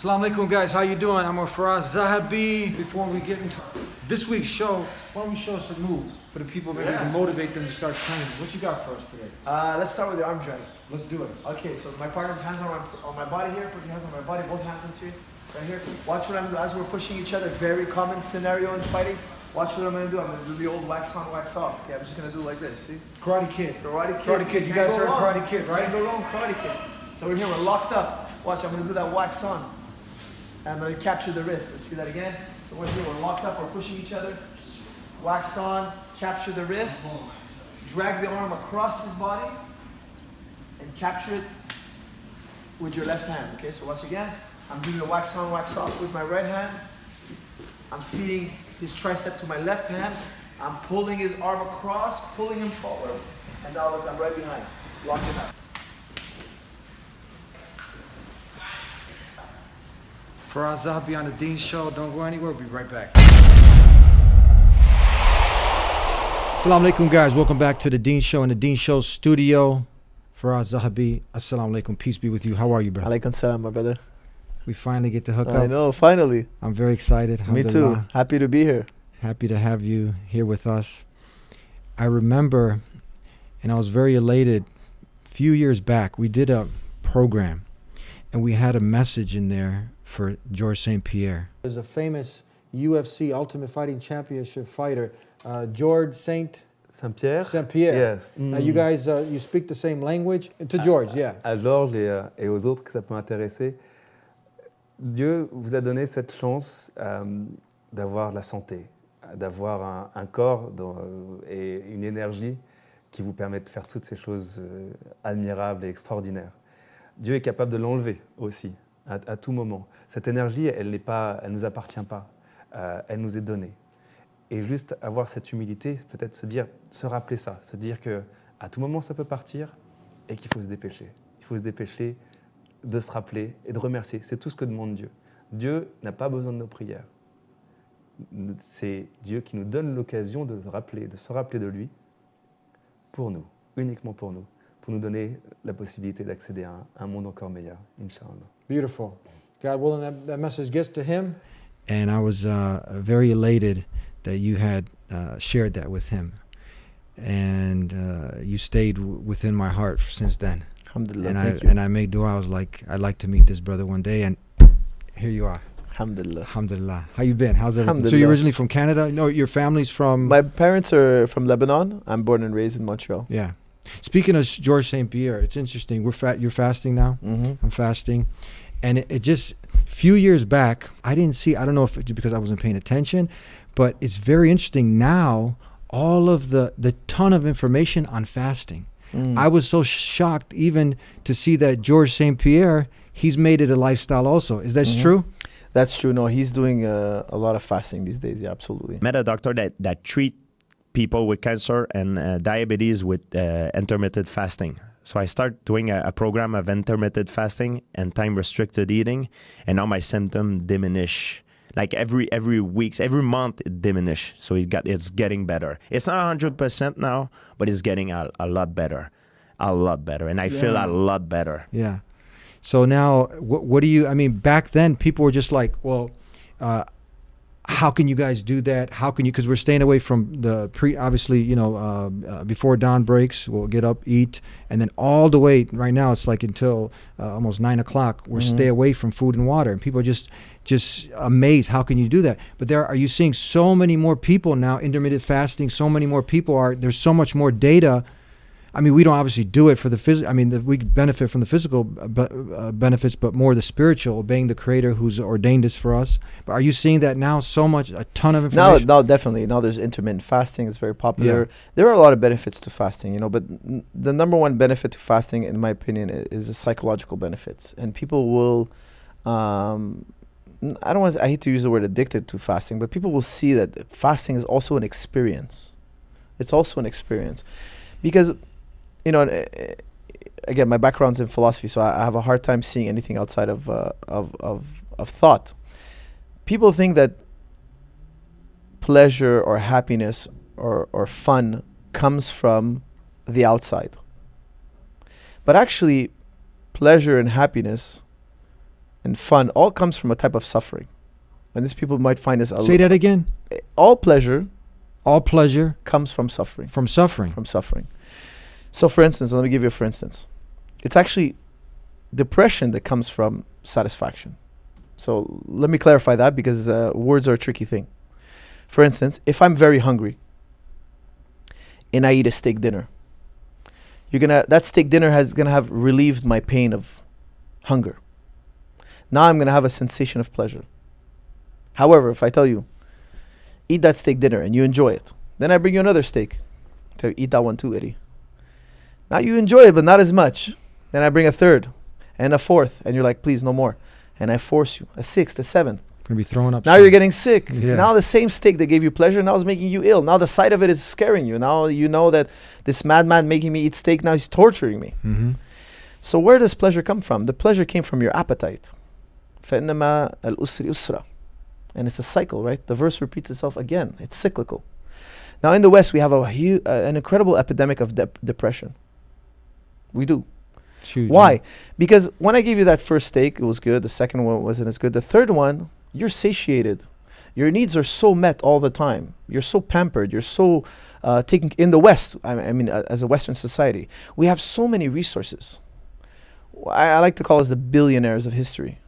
Assalamu alaikum guys, how you doing? I'm Firas Zahabi. Before we get into this week's show, why don't we show us a move for the people, maybe to motivate them to start training. What you got for us today? Let's start with the arm drag. Let's do it. Okay, so my partner's hands on my body here. Put your hands on my body, both hands in here, right here. Watch what I'm doing as we're pushing each other. Very common scenario in fighting. Watch what I'm gonna do. I'm gonna do the old wax on, wax off. Okay, I'm just gonna do it like this. See? Karate Kid. Karate Kid. Karate Kid. You guys heard Karate Kid, right? Can't go wrong, Karate Kid. So we're here. We're locked up. Watch. I'm gonna do that wax on. And I'm gonna capture the wrist. Let's see that again. So we're here. We're locked up. We're pushing each other. Wax on. Capture the wrist. Drag the arm across his body. And capture it with your left hand. Okay. So watch again. I'm doing the wax on, wax off with my right hand. I'm feeding his tricep to my left hand. I'm pulling his arm across, pulling him forward. And now look, I'm right behind. Lock it up. Firas Zahabi on the Dean Show. Don't go anywhere. We'll be right back. Assalamu alaikum guys. Welcome back to the Dean Show in the Dean Show studio. Firas Zahabi. Assalamu alaikum. Peace be with you. How are you, brother? Alaikum salam, my brother. We finally get to hook up. I know, finally. I'm very excited. Me too. Happy to be here. Happy to have you here with us. I remember, and I was very elated, a few years back, we did a program, and we had a message in there for Georges St. Pierre. There's a famous UFC Ultimate Fighting Championship fighter, Georges St. Pierre. Yes. Mm. You guys, you speak the same language? To George, yeah. À Georges et aux autres que ça peut intéresser, Dieu vous a donné cette chance d'avoir la santé, d'avoir un corps et une énergie qui vous permet de faire toutes ces choses admirables et extraordinaires. Dieu est capable de l'enlever aussi, à tout moment. Cette énergie, elle ne nous appartient pas, elle nous est donnée. Et juste avoir cette humilité, peut-être se rappeler ça, se dire qu'à tout moment ça peut partir et qu'il faut se dépêcher. Il faut se dépêcher de se rappeler et de remercier. C'est tout ce que demande Dieu. Dieu n'a pas besoin de nos prières. C'est Dieu qui nous donne l'occasion de se rappeler de lui, pour nous, uniquement pour nous donner la possibilité d'accéder à un monde encore meilleur, Inch'Allah. Beautiful. God willing, that message gets to him. And I was very elated that you had shared that with him. And you stayed within my heart since then. Alhamdulillah, and I made dua. I was like, I'd like to meet this brother one day, and here you are. Alhamdulillah. Alhamdulillah. How you been? How's everything? So you're originally from Canada? No, your family's from... My parents are from Lebanon. I'm born and raised in Montreal. Yeah. Speaking of Georges St. Pierre, it's interesting. You're fasting now. Mm-hmm. I'm fasting. And it just, a few years back, I don't know if it's because I wasn't paying attention, but it's very interesting now, all of the ton of information on fasting. I was so shocked even to see that Georges St. Pierre, he's made it a lifestyle also. Is that true? That's true. No, he's doing a lot of fasting these days. Yeah, absolutely. Met a doctor that treat people with cancer and diabetes with intermittent fasting. So I start doing a program of intermittent fasting and time-restricted eating, and now my symptoms diminish. Like every week, every month it diminish. So it's getting better. It's not 100% now, but it's getting a lot better. A lot better. And I feel a lot better. Yeah. So now, what do you, I mean, back then people were just like, well, how can you guys do that? How can you, because we're staying away from the obviously, before dawn breaks, we'll get up, eat, and then all the way, right now it's like until almost 9 o'clock, we're stay away from food and water. And people are just amazed, how can you do that? But are you seeing so many more people now, intermittent fasting, so many more people there's so much more data. I mean, we don't obviously do it for the physical. I mean, we benefit from the physical benefits, but more the spiritual, obeying the Creator who's ordained this for us. But are you seeing that now? So much, a ton of information. No, definitely. Now there's intermittent fasting. It's very popular. Yeah. There are a lot of benefits to fasting, but the number one benefit to fasting, in my opinion, is the psychological benefits. And people will, I hate to use the word addicted to fasting, but people will see that fasting is also an experience. It's also an experience, because. Again, my background's in philosophy, so I have a hard time seeing anything outside of thought. People think that pleasure or happiness or fun comes from the outside. But actually, pleasure and happiness and fun all comes from a type of suffering. And these people might find this Say that again. all pleasure All pleasure comes from suffering. from suffering. From suffering. So for instance, let me give you a for instance. It's actually depression that comes from satisfaction. So let me clarify that, because words are a tricky thing. For instance, if I'm very hungry and I eat a steak dinner, that steak dinner gonna have relieved my pain of hunger. Now I'm gonna have a sensation of pleasure. However, if I tell you, eat that steak dinner and you enjoy it, then I bring you another steak. Tell you, eat that one too, Eddie. Now you enjoy it, but not as much. Then I bring a third and a fourth, and you're like, please, no more. And I force you, a sixth, a seventh. Gonna be throwing up. Now you're getting sick. Yeah. Now the same steak that gave you pleasure now is making you ill. Now the sight of it is scaring you. Now you know that this madman making me eat steak, now he's torturing me. Mm-hmm. So where does pleasure come from? The pleasure came from your appetite. فَإِنَّمَا الْأُسْرِ يُسْرًا. And it's a cycle, right? The verse repeats itself again. It's cyclical. Now in the West, we have an incredible epidemic of depression. We do. Huge, Why? yeah. Because when I gave you that first steak, it was good. The second one wasn't as good. The third one, you're satiated. Your needs are so met all the time. You're so pampered. You're so taken in the West. I mean, as a Western society, we have so many resources. I like to call us the billionaires of history,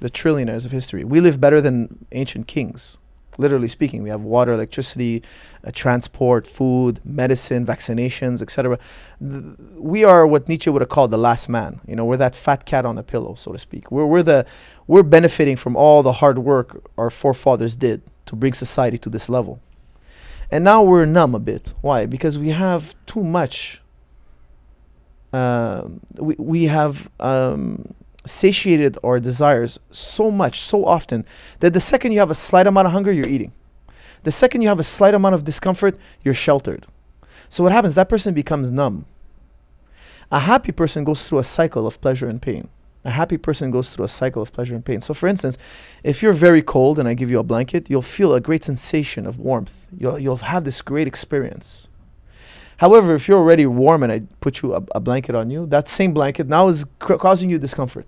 the trillionaires of history. We live better than ancient kings. Literally speaking, we have water, electricity, transport, food, medicine, vaccinations, etc. We are what Nietzsche would have called the last man. You know, we're that fat cat on a pillow, so to speak. We're benefiting from all the hard work our forefathers did to bring society to this level. And now we're numb a bit. Why? Because we have too much. We have satiated our desires so much, so often, that the second you have a slight amount of hunger, you're eating. The second you have a slight amount of discomfort, you're sheltered. So what happens? That person becomes numb. A happy person goes through a cycle of pleasure and pain. A happy person goes through a cycle of pleasure and pain. So for instance, if you're very cold and I give you a blanket, you'll feel a great sensation of warmth. You'll have this great experience. However, if you're already warm and I put you a blanket on you, that same blanket now is causing you discomfort.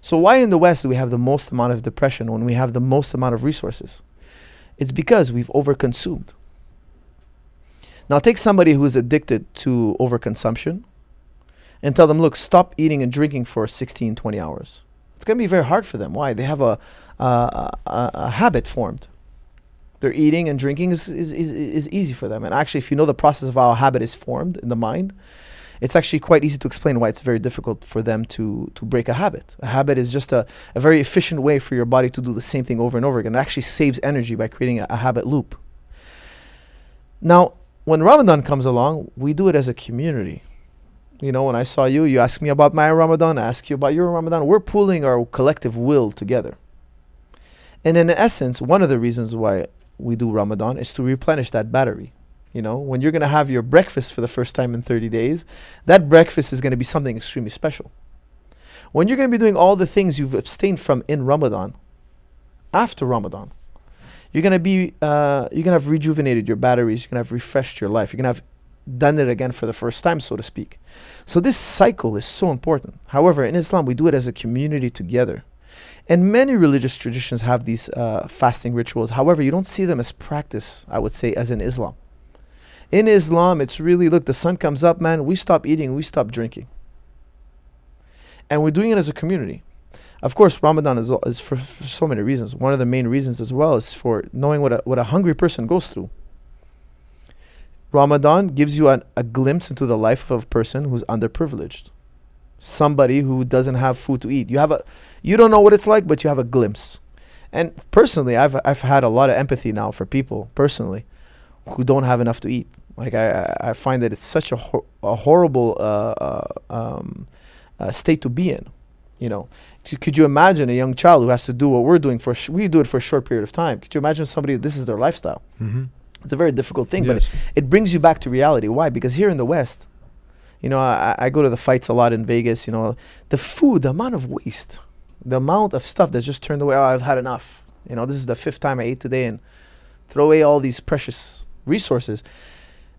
So why in the West do we have the most amount of depression when we have the most amount of resources? It's because we've overconsumed. Now take somebody who is addicted to overconsumption and tell them, look, stop eating and drinking for 16, 20 hours. It's going to be very hard for them. Why? They have a habit formed. Their eating and drinking is easy for them. And actually, if you know the process of how a habit is formed in the mind, it's actually quite easy to explain why it's very difficult for them to break a habit. A habit is just a very efficient way for your body to do the same thing over and over again. It actually saves energy by creating a habit loop. Now, when Ramadan comes along, we do it as a community. You know, when I saw you, you asked me about my Ramadan, I asked you about your Ramadan. We're pulling our collective will together. And in essence, one of the reasons why we do Ramadan is to replenish that battery. You know, when you're going to have your breakfast for the first time in 30 days, that breakfast is going to be something extremely special. When you're going to be doing all the things you've abstained from in Ramadan, after Ramadan, you're going to have rejuvenated your batteries, you're going to have refreshed your life, you're going to have done it again for the first time, so to speak. So this cycle is so important. However, in Islam, we do it as a community together. And many religious traditions have these fasting rituals. However, you don't see them as practice, I would say, as in Islam. In Islam, it's really, look, the sun comes up, man, we stop eating, we stop drinking. And we're doing it as a community. Of course, Ramadan is for so many reasons. One of the main reasons as well is for knowing what a hungry person goes through. Ramadan gives you a glimpse into the life of a person who's underprivileged. Somebody who doesn't have food to eat. You don't know what it's like, but you have a glimpse. And personally, I've had a lot of empathy now for people, personally, who don't have enough to eat. Like I find that it's such a horrible state to be in. You know, could you imagine a young child who has to do what we're doing we do it for a short period of time? Could you imagine somebody, this is their lifestyle? Mm-hmm. It's a very difficult thing, yes. But it brings you back to reality. Why? Because here in the West, you know, I go to the fights a lot in Vegas, you know, the food, the amount of waste, the amount of stuff that's just turned away. Oh, I've had enough. You know, this is the 5th time I ate today, and throw away all these precious resources.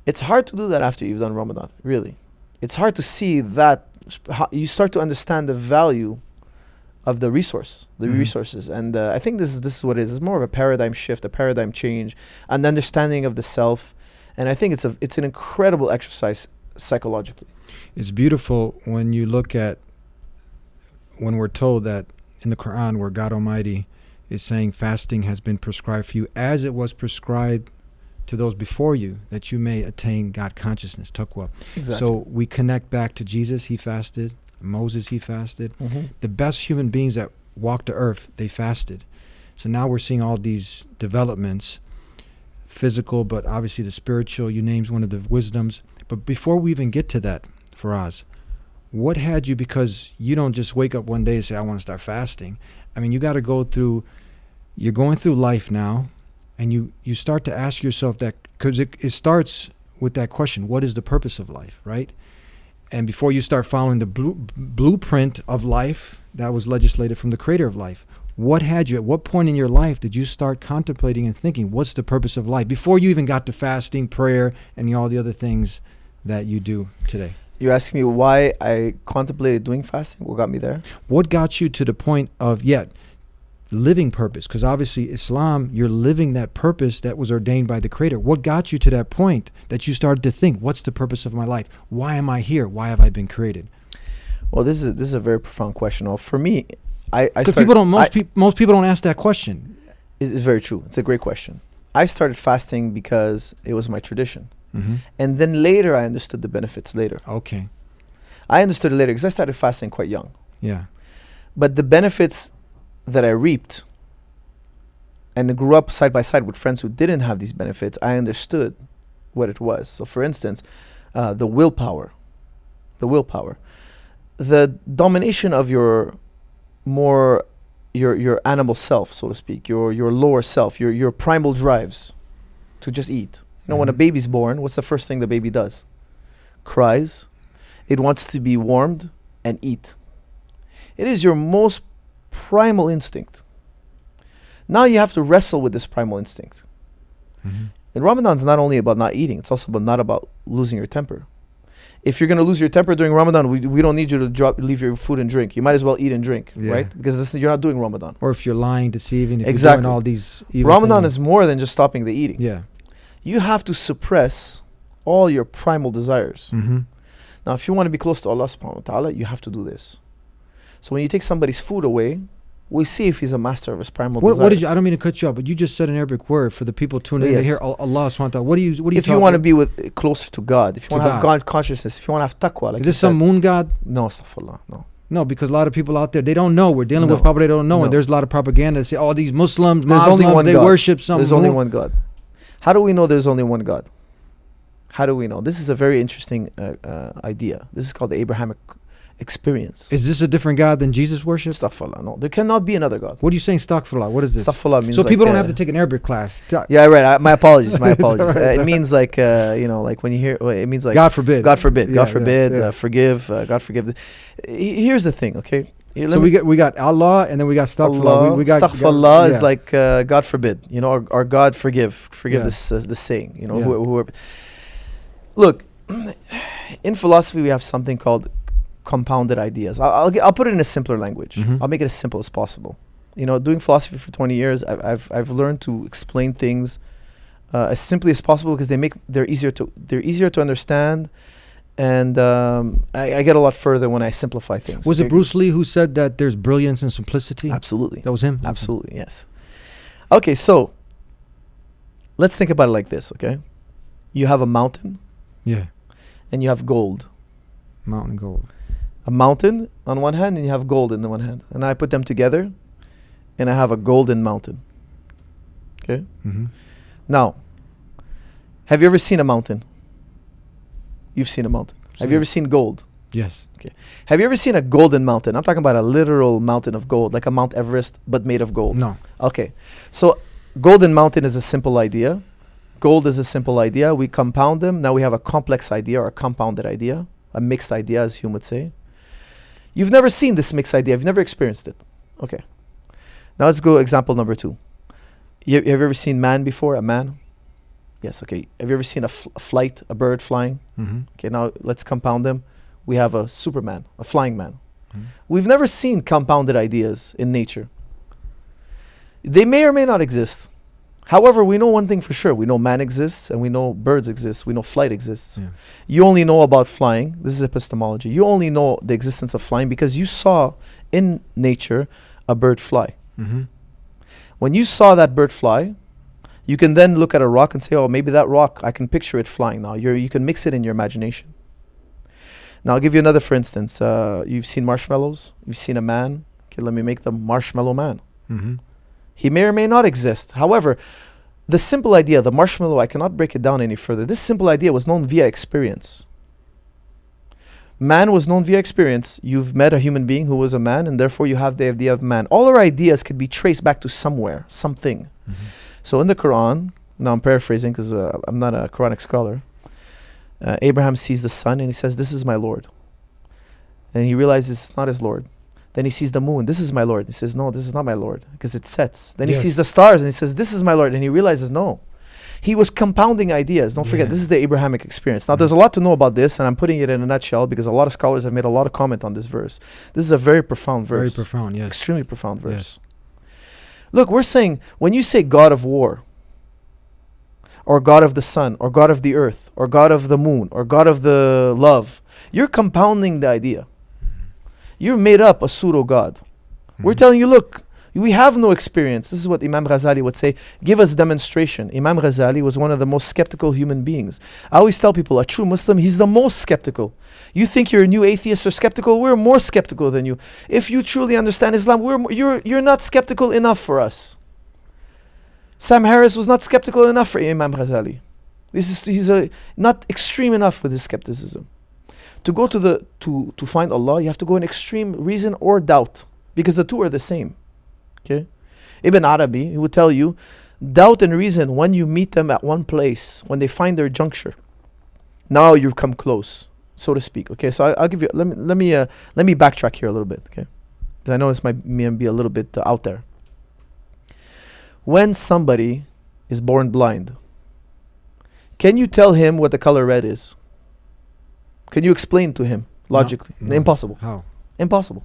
It's hard to do that after you've done Ramadan, really. It's hard to see that. You start to understand the value of the resources. And I think this is what it is. It's more of a paradigm shift, a paradigm change, an understanding of the self. And I think it's an incredible exercise psychologically. It's beautiful when you look at, when we're told that in the Quran where God Almighty is saying fasting has been prescribed for you as it was prescribed to those before you, that you may attain God consciousness, taqwa. Exactly. So we connect back to Jesus, he fasted. Moses, he fasted. Mhm. The best human beings that walked the earth, they fasted. So now we're seeing all these developments, physical, but obviously the spiritual, you named one of the wisdoms. But before we even get to that, Firas, what had you, because you don't just wake up one day and say, I want to start fasting. I mean, you got to go through, you're going through life now, and you start to ask yourself that, because it starts with that question, what is the purpose of life, right? And before you start following the blueprint of life that was legislated from the creator of life, what had you, at what point in your life did you start contemplating and thinking, what's the purpose of life? Before you even got to fasting, prayer, and all the other things that you do today. You're asking me why I contemplated doing fasting? What got me there? What got you to the point of, living purpose? Because obviously Islam, you're living that purpose that was ordained by the creator. What got you to that point that you started to think, what's the purpose of my life? Why am I here? Why have I been created? Well, this is a very profound question. Well, for me, Because most people don't ask that question. It's very true. It's a great question. I started fasting because it was my tradition. Mm-hmm. And then later I understood the benefits later. Okay. I understood it later because I started fasting quite young. Yeah. But the benefits that I reaped and grew up side by side with friends who didn't have these benefits, I understood what it was. So for instance, the willpower, the domination of your animal self, so to speak, your lower self, your primal drives to just eat. You know, when a baby's born, what's the first thing the baby does? Cries. It wants to be warmed and eat. It is your most primal instinct. Now you have to wrestle with this primal instinct. Mm-hmm. And Ramadan's not only about not eating, it's also not about losing your temper. If you're going to lose your temper during Ramadan, we don't need you to leave your food and drink. You might as well eat and drink, right? Because you're not doing Ramadan. Or if you're lying, deceiving, if exactly. you're doing all these evil Ramadan things. is more than just stopping the eating. Yeah. You have to suppress all your primal desires. Mm-hmm. Now, if you want to be close to Allah subhanahu wa ta'ala, you have to do this. So when you take somebody's food away, we see if he's a master of his primal desires. What did you? I don't mean to cut you off, but you just said an Arabic word for the people tuning in to hear Allah subhanahu wa ta'ala. What do you? If you want to be closer to God, if you want to have God consciousness, if you want to have taqwa, like is this some moon god? No, astaghfirullah, no. No, because a lot of people out there, they don't know. We're dealing with people they don't know, and there's a lot of propaganda that say, "Oh, these Muslims, they worship some." There's only one God. How do we know there's only one God? How do we know? This is a very interesting idea. This is called the Abrahamic experience. Is this a different God than Jesus worships? Astaghfirullah. No, there cannot be another God. What are you saying, astaghfirullah? What is this? Astaghfirullah means so like, people don't have to take an Arabic class. Yeah, right. My apologies. My apologies. Right, it means like like when you hear, it means like God forbid. God forbid. Yeah, God forbid. yeah. Forgive. God forgive. Here's the thing. Okay. So we got Allah, and then we got astaghfirullah. We got astaghfirullah is like God forbid. You know, or God forgive. Forgive this saying. You know, whoever. Look, in philosophy we have something called compounded ideas. I'll put it in a simpler language. Mm-hmm. I'll make it as simple as possible. You know, doing philosophy for 20 years, I've learned to explain things as simply as possible because they're easier to understand, and I get a lot further when I simplify things. Was it Bruce Lee who said that there's brilliance in simplicity? Absolutely. That was him? Absolutely, yes. Okay, so let's think about it like this, okay? You have a mountain. Yeah. And you have gold. Mountain gold. A mountain on one hand, and you have gold in the one hand. And I put them together, and I have a golden mountain. Okay? Mm-hmm. Now, have you ever seen a mountain? You've seen a mountain. Have you ever seen gold? Yes. Okay. Have you ever seen a golden mountain? I'm talking about a literal mountain of gold, like a Mount Everest, but made of gold. No. Okay. So, golden mountain is a simple idea. Gold is a simple idea. We compound them. Now we have a complex idea or a compounded idea, a mixed idea, as Hume would say. You've never seen this mixed idea. You've never experienced it. Okay. Now let's go example number 2. Have you ever seen man before? A man? Yes. Okay. Have you ever seen a bird flying? Mm-hmm. Okay. Now let's compound them. We have a Superman, a flying man. We've never seen compounded ideas in nature. They may or may not exist. However, we know one thing for sure. We know man exists, and we know birds exist. We know flight exists. Yeah. You only know about flying. This is epistemology. You only know the existence of flying because you saw in nature a bird fly. Mm-hmm. When you saw that bird fly, you can then look at a rock and say, oh, maybe that rock, I can picture it flying now. You can mix it in your imagination. Now, I'll give you another, for instance. You've seen marshmallows. You've seen a man. Okay, let me make the marshmallow man. Mm-hmm. He may or may not exist. However, the simple idea, the marshmallow, I cannot break it down any further. This simple idea was known via experience. Man was known via experience. You've met a human being who was a man, and therefore you have the idea of man. All our ideas could be traced back to somewhere, something. Mm-hmm. So in the Quran, now I'm paraphrasing because I'm not a Quranic scholar, Abraham sees the sun and he says, this is my Lord. And he realizes it's not his Lord. Then he sees the moon. This is my Lord. He says, no, this is not my Lord, because it sets. Then Yes. he sees the stars and he says, this is my Lord. And he realizes, no. He was compounding ideas. Don't forget, Yeah. this is the Abrahamic experience. Now, there's a lot to know about this, and I'm putting it in a nutshell because a lot of scholars have made a lot of comment on this verse. This is a very profound verse. Very profound, yes. Extremely profound verse. Look, we're saying, when you say God of war, or God of the sun, or God of the earth, or God of the moon, or God of the love, you're compounding the idea. You've made up a pseudo-God. We're telling you, look, we have no experience. This is what Imam Ghazali would say, give us demonstration. Imam Ghazali was one of the most skeptical human beings. I always tell people, a true Muslim, he's the most skeptical. You think you're a new atheist or skeptical? We're more skeptical than you. If you truly understand Islam, you're not skeptical enough for us. Sam Harris was not skeptical enough for Imam Ghazali. He's not extreme enough with his skepticism. To go to find Allah, you have to go in extreme reason or doubt, because the two are the same. Okay, Ibn Arabi, he would tell you, doubt and reason, when you meet them at one place, when they find their juncture, now you've come close, so to speak. Okay, so I'll give you. Let me backtrack here a little bit. Okay, because I know this might be a little bit out there. When somebody is born blind, can you tell him what the color red is? Can you explain to him logically? No. Impossible. How? Impossible.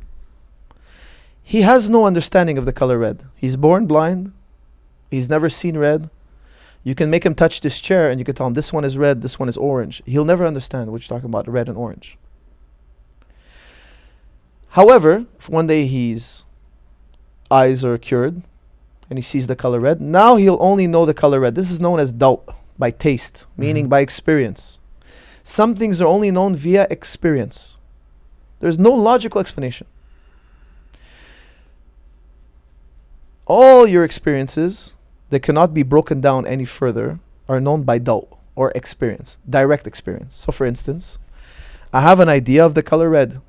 He has no understanding of the color red. He's born blind. He's never seen red. You can make him touch this chair and you can tell him this one is red, this one is orange. He'll never understand what you're talking about, red and orange. However, if one day his eyes are cured and he sees the color red, now he'll only know the color red. This is known as doubt, by taste, meaning by experience. Some things are only known via experience. There's no logical explanation. All your experiences that cannot be broken down any further are known by doubt or experience, direct experience. So for instance, I have an idea of the color red.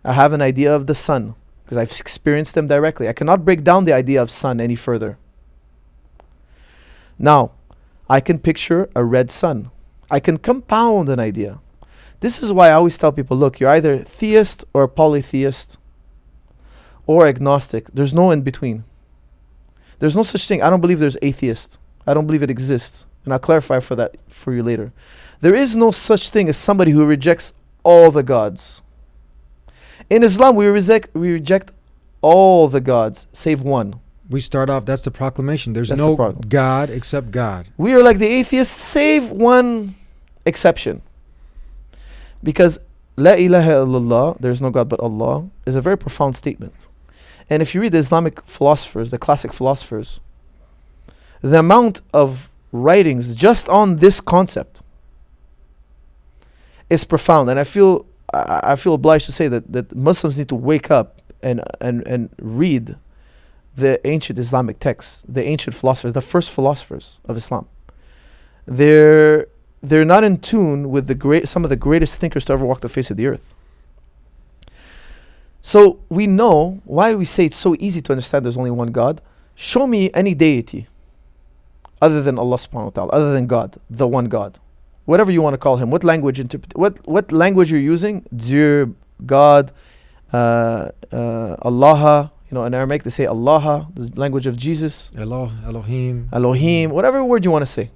I have an idea of the sun because I've experienced them directly. I cannot break down the idea of sun any further. Now, I can picture a red sun. I can compound an idea. This is why I always tell people, look, you're either theist or polytheist or agnostic. There's no in between. There's no such thing. I don't believe there's atheist. I don't believe it exists. And I'll clarify for that for you later. There is no such thing as somebody who rejects all the gods. In Islam, we reject all the gods, save one. We start off, that's the proclamation. There's That's no the problem. God except God. We are like the atheists, save one exception. Because La ilaha illallah, there is no God but Allah, is a very profound statement. And if you read the Islamic philosophers, the classic philosophers, the amount of writings just on this concept is profound. And I feel obliged to say that Muslims need to wake up and read the ancient Islamic texts, the ancient philosophers, the first philosophers of Islam. They're not in tune with some of the greatest thinkers to ever walk the face of the earth. So we know why we say it's so easy to understand there's only one God. Show me any deity other than Allah subhanahu wa ta'ala, other than God, the one God. Whatever you want to call him, what language what language you're using, Dieu, God, Allah, in Aramaic they say Allah, the language of Jesus, Elohim. Elohim, whatever word you want to say.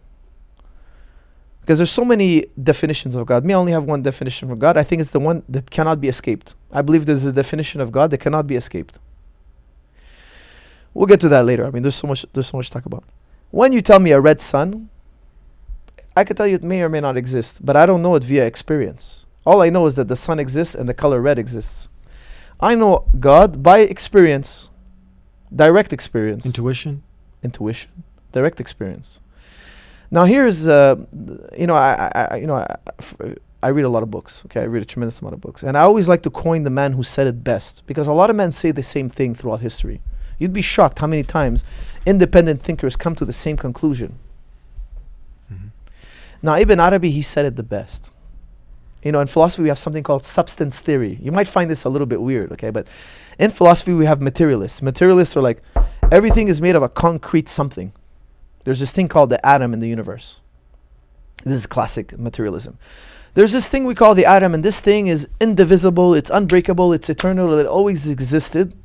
Because there's so many definitions of God. Me, I only have one definition for God. I think it's the one that cannot be escaped. I believe there's a definition of God that cannot be escaped. We'll get to that later. I mean, there's so much to talk about. When you tell me a red sun, I could tell you it may or may not exist, but I don't know it via experience. All I know is that the sun exists and the color red exists. I know God by experience, direct experience. Intuition. Direct experience. Now here's, I read a lot of books. Okay, I read a tremendous amount of books, and I always like to coin the man who said it best, because a lot of men say the same thing throughout history. You'd be shocked how many times independent thinkers come to the same conclusion. Mm-hmm. Now Ibn Arabi, he said it the best. In philosophy we have something called substance theory. You might find this a little bit weird, okay? But in philosophy we have materialists. Materialists are like, everything is made of a concrete something. There's this thing called the atom in the universe. This is classic materialism. There's this thing we call the atom, and this thing is indivisible, it's unbreakable, it's eternal, it always existed.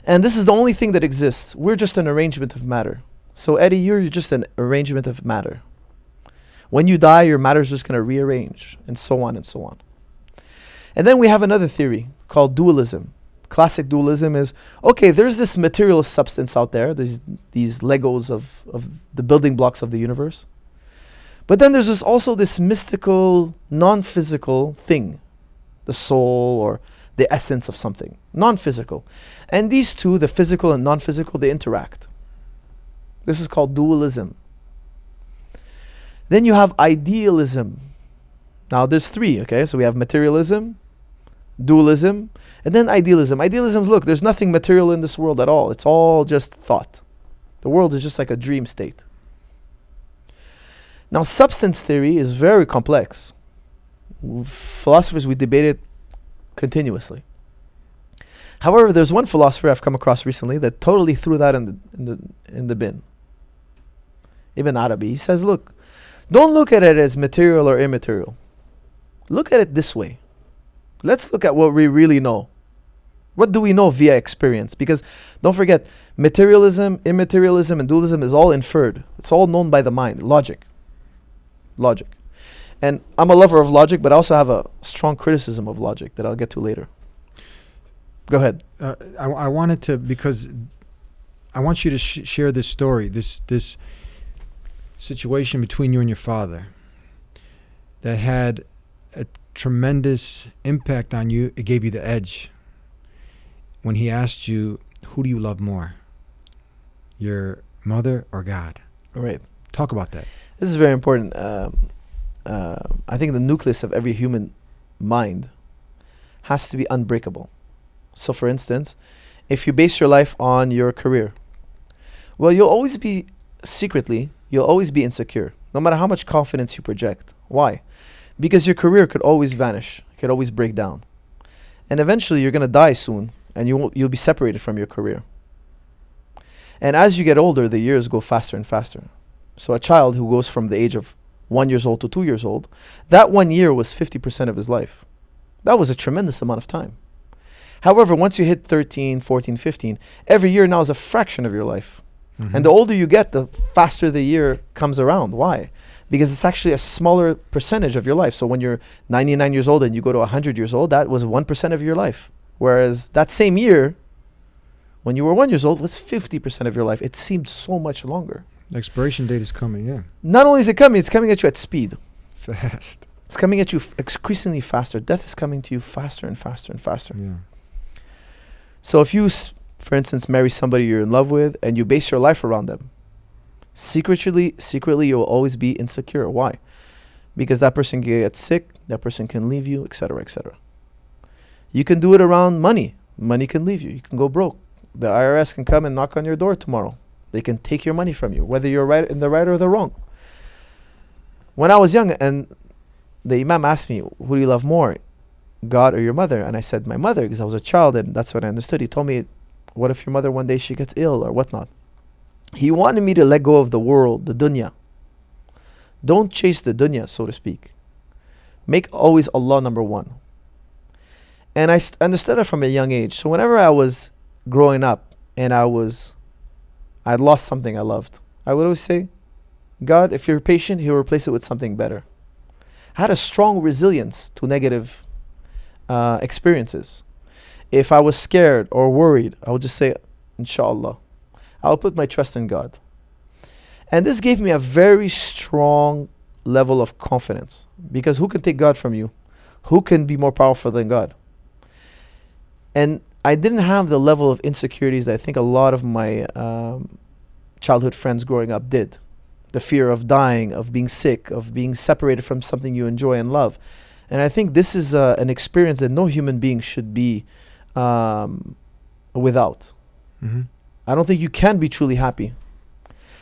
And this is the only thing that exists. We're just an arrangement of matter. So Eddie, you're just an arrangement of matter. When you die, your matter is just going to rearrange, and so on and so on. And then we have another theory called dualism. Classic dualism is, okay, there's this material substance out there. There's these Legos of the building blocks of the universe. But then there's also this mystical, non-physical thing, the soul or the essence of something, non-physical. And these two, the physical and non-physical, they interact. This is called dualism. Then you have idealism. Now there's three, okay? So we have materialism, dualism, and then idealism. Idealism is, look, there's nothing material in this world at all. It's all just thought. The world is just like a dream state. Now substance theory is very complex. Philosophers, we debate it continuously. However, there's one philosopher I've come across recently that totally threw that in the bin. Ibn Arabi, he says, look, don't look at it as material or immaterial. Look at it this way. Let's look at what we really know. What do we know via experience? Because don't forget, materialism, immaterialism, and dualism is all inferred. It's all known by the mind, logic. And I'm a lover of logic, but I also have a strong criticism of logic that I'll get to later. Go ahead. I wanted to, because I want you to share this story, this situation between you and your father that had a tremendous impact on you. It gave you the edge when he asked you, who do you love more, your mother or God? Right. Talk about that. This is very important. I think the nucleus of every human mind has to be unbreakable. So for instance, if you base your life on your career, well, you'll always be insecure, no matter how much confidence you project. Why? Because your career could always vanish, could always break down. And eventually you're going to die soon, and you'll be separated from your career. And as you get older, the years go faster and faster. So a child who goes from the age of 1 year old to 2 years old, that 1 year was 50% of his life. That was a tremendous amount of time. However, once you hit 13, 14, 15, every year now is a fraction of your life. Mm-hmm. And the older you get, the faster the year comes around. Why? Because it's actually a smaller percentage of your life. So when you're 99 years old and you go to 100 years old, that was 1% of your life. Whereas that same year, when you were 1 year old, was 50% of your life. It seemed so much longer. The expiration date is coming, yeah. Not only is it coming, it's coming at you at speed. Fast. It's coming at you increasingly faster. Death is coming to you faster and faster and faster. Yeah. So if you, for instance, marry somebody you're in love with and you base your life around them, secretly you'll always be insecure. Why? Because that person can get sick, that person can leave you, etc., etc. You can do it around money. Money can leave you. You can go broke. The IRS can come and knock on your door tomorrow. They can take your money from you, whether you're right in the right or the wrong. When I was young and the Imam asked me, who do you love more, God or your mother? And I said, my mother, because I was a child and that's what I understood. He told me, what if your mother one day she gets ill or whatnot? He wanted me to let go of the world, the dunya. Don't chase the dunya, so to speak. Make always Allah number one. And I understood that from a young age. So whenever I was growing up and I'd lost something I loved, I would always say, God, if you're patient, He'll replace it with something better. I had a strong resilience to negative experiences. If I was scared or worried, I would just say, Inshallah. I'll put my trust in God. And this gave me a very strong level of confidence. Because who can take God from you? Who can be more powerful than God? And I didn't have the level of insecurities that I think a lot of my childhood friends growing up did. The fear of dying, of being sick, of being separated from something you enjoy and love. And I think this is an experience that no human being should be without. Mm-hmm. I don't think you can be truly happy.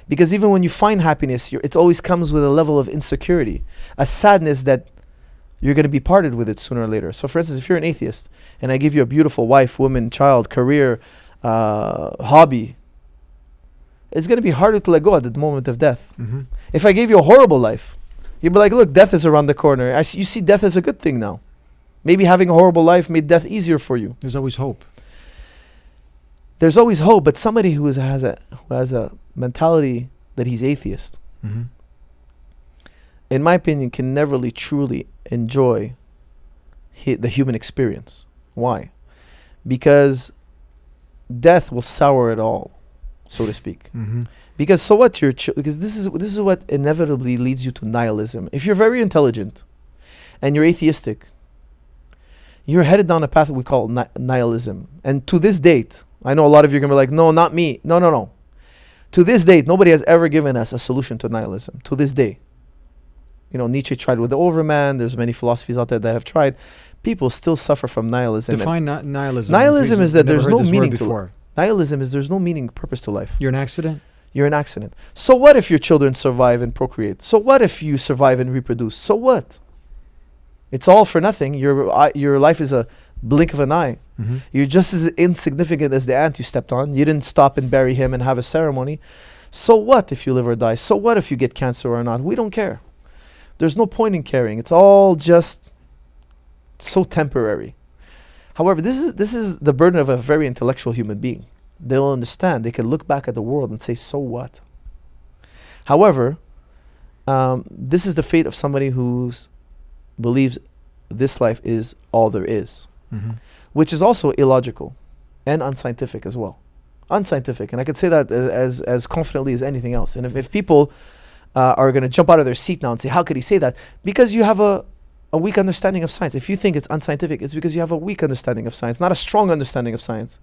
Because even when you find happiness, it always comes with a level of insecurity, a sadness that you're going to be parted with it sooner or later. So for instance, if you're an atheist and I give you a beautiful wife, woman, child, career, hobby, it's going to be harder to let go at the moment of death. Mm-hmm. If I gave you a horrible life, you'd be like, look, death is around the corner. You see death as a good thing now. Maybe having a horrible life made death easier for you. There's always hope. There's always hope, but somebody who has a mentality that he's atheist, Mm-hmm. in my opinion, can never really truly enjoy the human experience. Why? Because death will sour it all, so to speak. Mm-hmm. Because so what? Because this is what inevitably leads you to nihilism. If you're very intelligent and you're atheistic, you're headed down a path that we call nihilism. And to this date, I know a lot of you are going to be like, no, not me. No. To this date, nobody has ever given us a solution to nihilism. To this day. You know, Nietzsche tried with the Overman. There's many philosophies out there that have tried. People still suffer from nihilism. Define nihilism. Nihilism is that Never there's heard no this word meaning to before. life. Nihilism is there's no meaning, purpose to life. You're an accident? You're an accident. So what if your children survive and procreate? So what if you survive and reproduce? So what? It's all for nothing. Your life is a blink of an eye. Mm-hmm. You're just as insignificant as the ant you stepped on. You didn't stop and bury him and have a ceremony. So what if you live or die? So what if you get cancer or not? We don't care. There's no point in caring. It's all just so temporary. However, this is the burden of a very intellectual human being. They'll understand. They can look back at the world and say, so what? However, this is the fate of somebody who believes this life is all there is, Mm-hmm. which is also illogical and unscientific as well. Unscientific. And I could say that as confidently as anything else. And if people are going to jump out of their seat now and say, how could he say that? Because you have a weak understanding of science. If you think it's unscientific, it's because you have a weak understanding of science, not a strong understanding of science.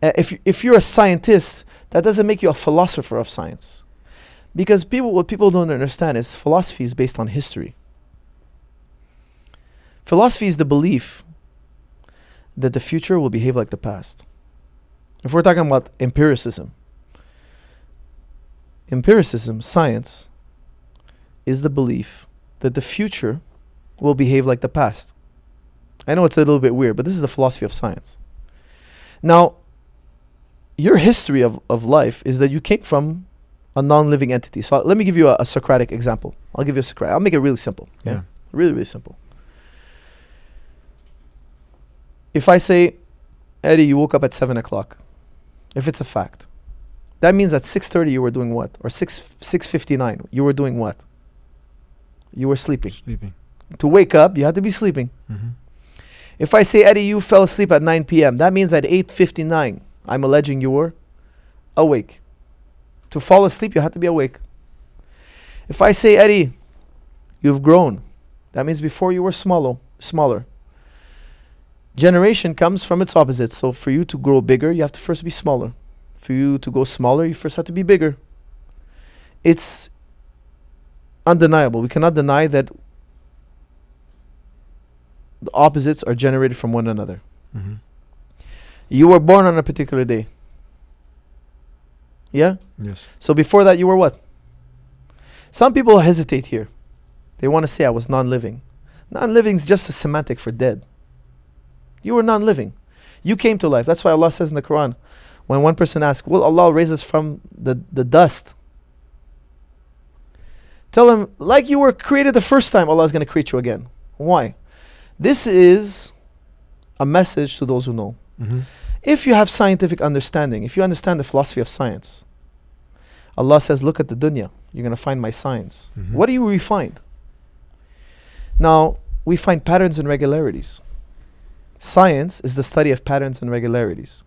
If you're a scientist, that doesn't make you a philosopher of science. Because what people don't understand is philosophy is based on history. Philosophy is the belief that the future will behave like the past. If we're talking about empiricism, science, is the belief that the future will behave like the past. I know it's a little bit weird, but this is the philosophy of science. Now, your history of life is that you came from a non-living entity. So let me give you a Socratic example. I'll make it really simple. Yeah. Really, really simple. If I say, Eddie, you woke up at 7 o'clock, if it's a fact, that means at 6:30 you were doing what? Or 6:59, you were doing what? You were sleeping. To wake up, you had to be sleeping. Mm-hmm. If I say, Eddie, you fell asleep at 9 p.m., that means at 8:59, I'm alleging you were awake. To fall asleep, you had to be awake. If I say, Eddie, you've grown, that means before you were smaller. Generation comes from its opposite. So for you to grow bigger, you have to first be smaller. For you to go smaller, you first have to be bigger. It's undeniable. We cannot deny that the opposites are generated from one another. Mm-hmm. You were born on a particular day. Yeah? Yes. So before that, you were what? Some people hesitate here. They want to say I was non-living. Non-living is just a semantic for dead. You were non-living. You came to life. That's why Allah says in the Quran, when one person asks, will Allah raise us from the dust? Tell him, like you were created the first time, Allah is going to create you again. Why? This is a message to those who know. Mm-hmm. If you have scientific understanding, if you understand the philosophy of science, Allah says, look at the dunya. You're going to find my signs. Mhm. What do we find? Now, we find patterns and regularities. Science is the study of patterns and regularities.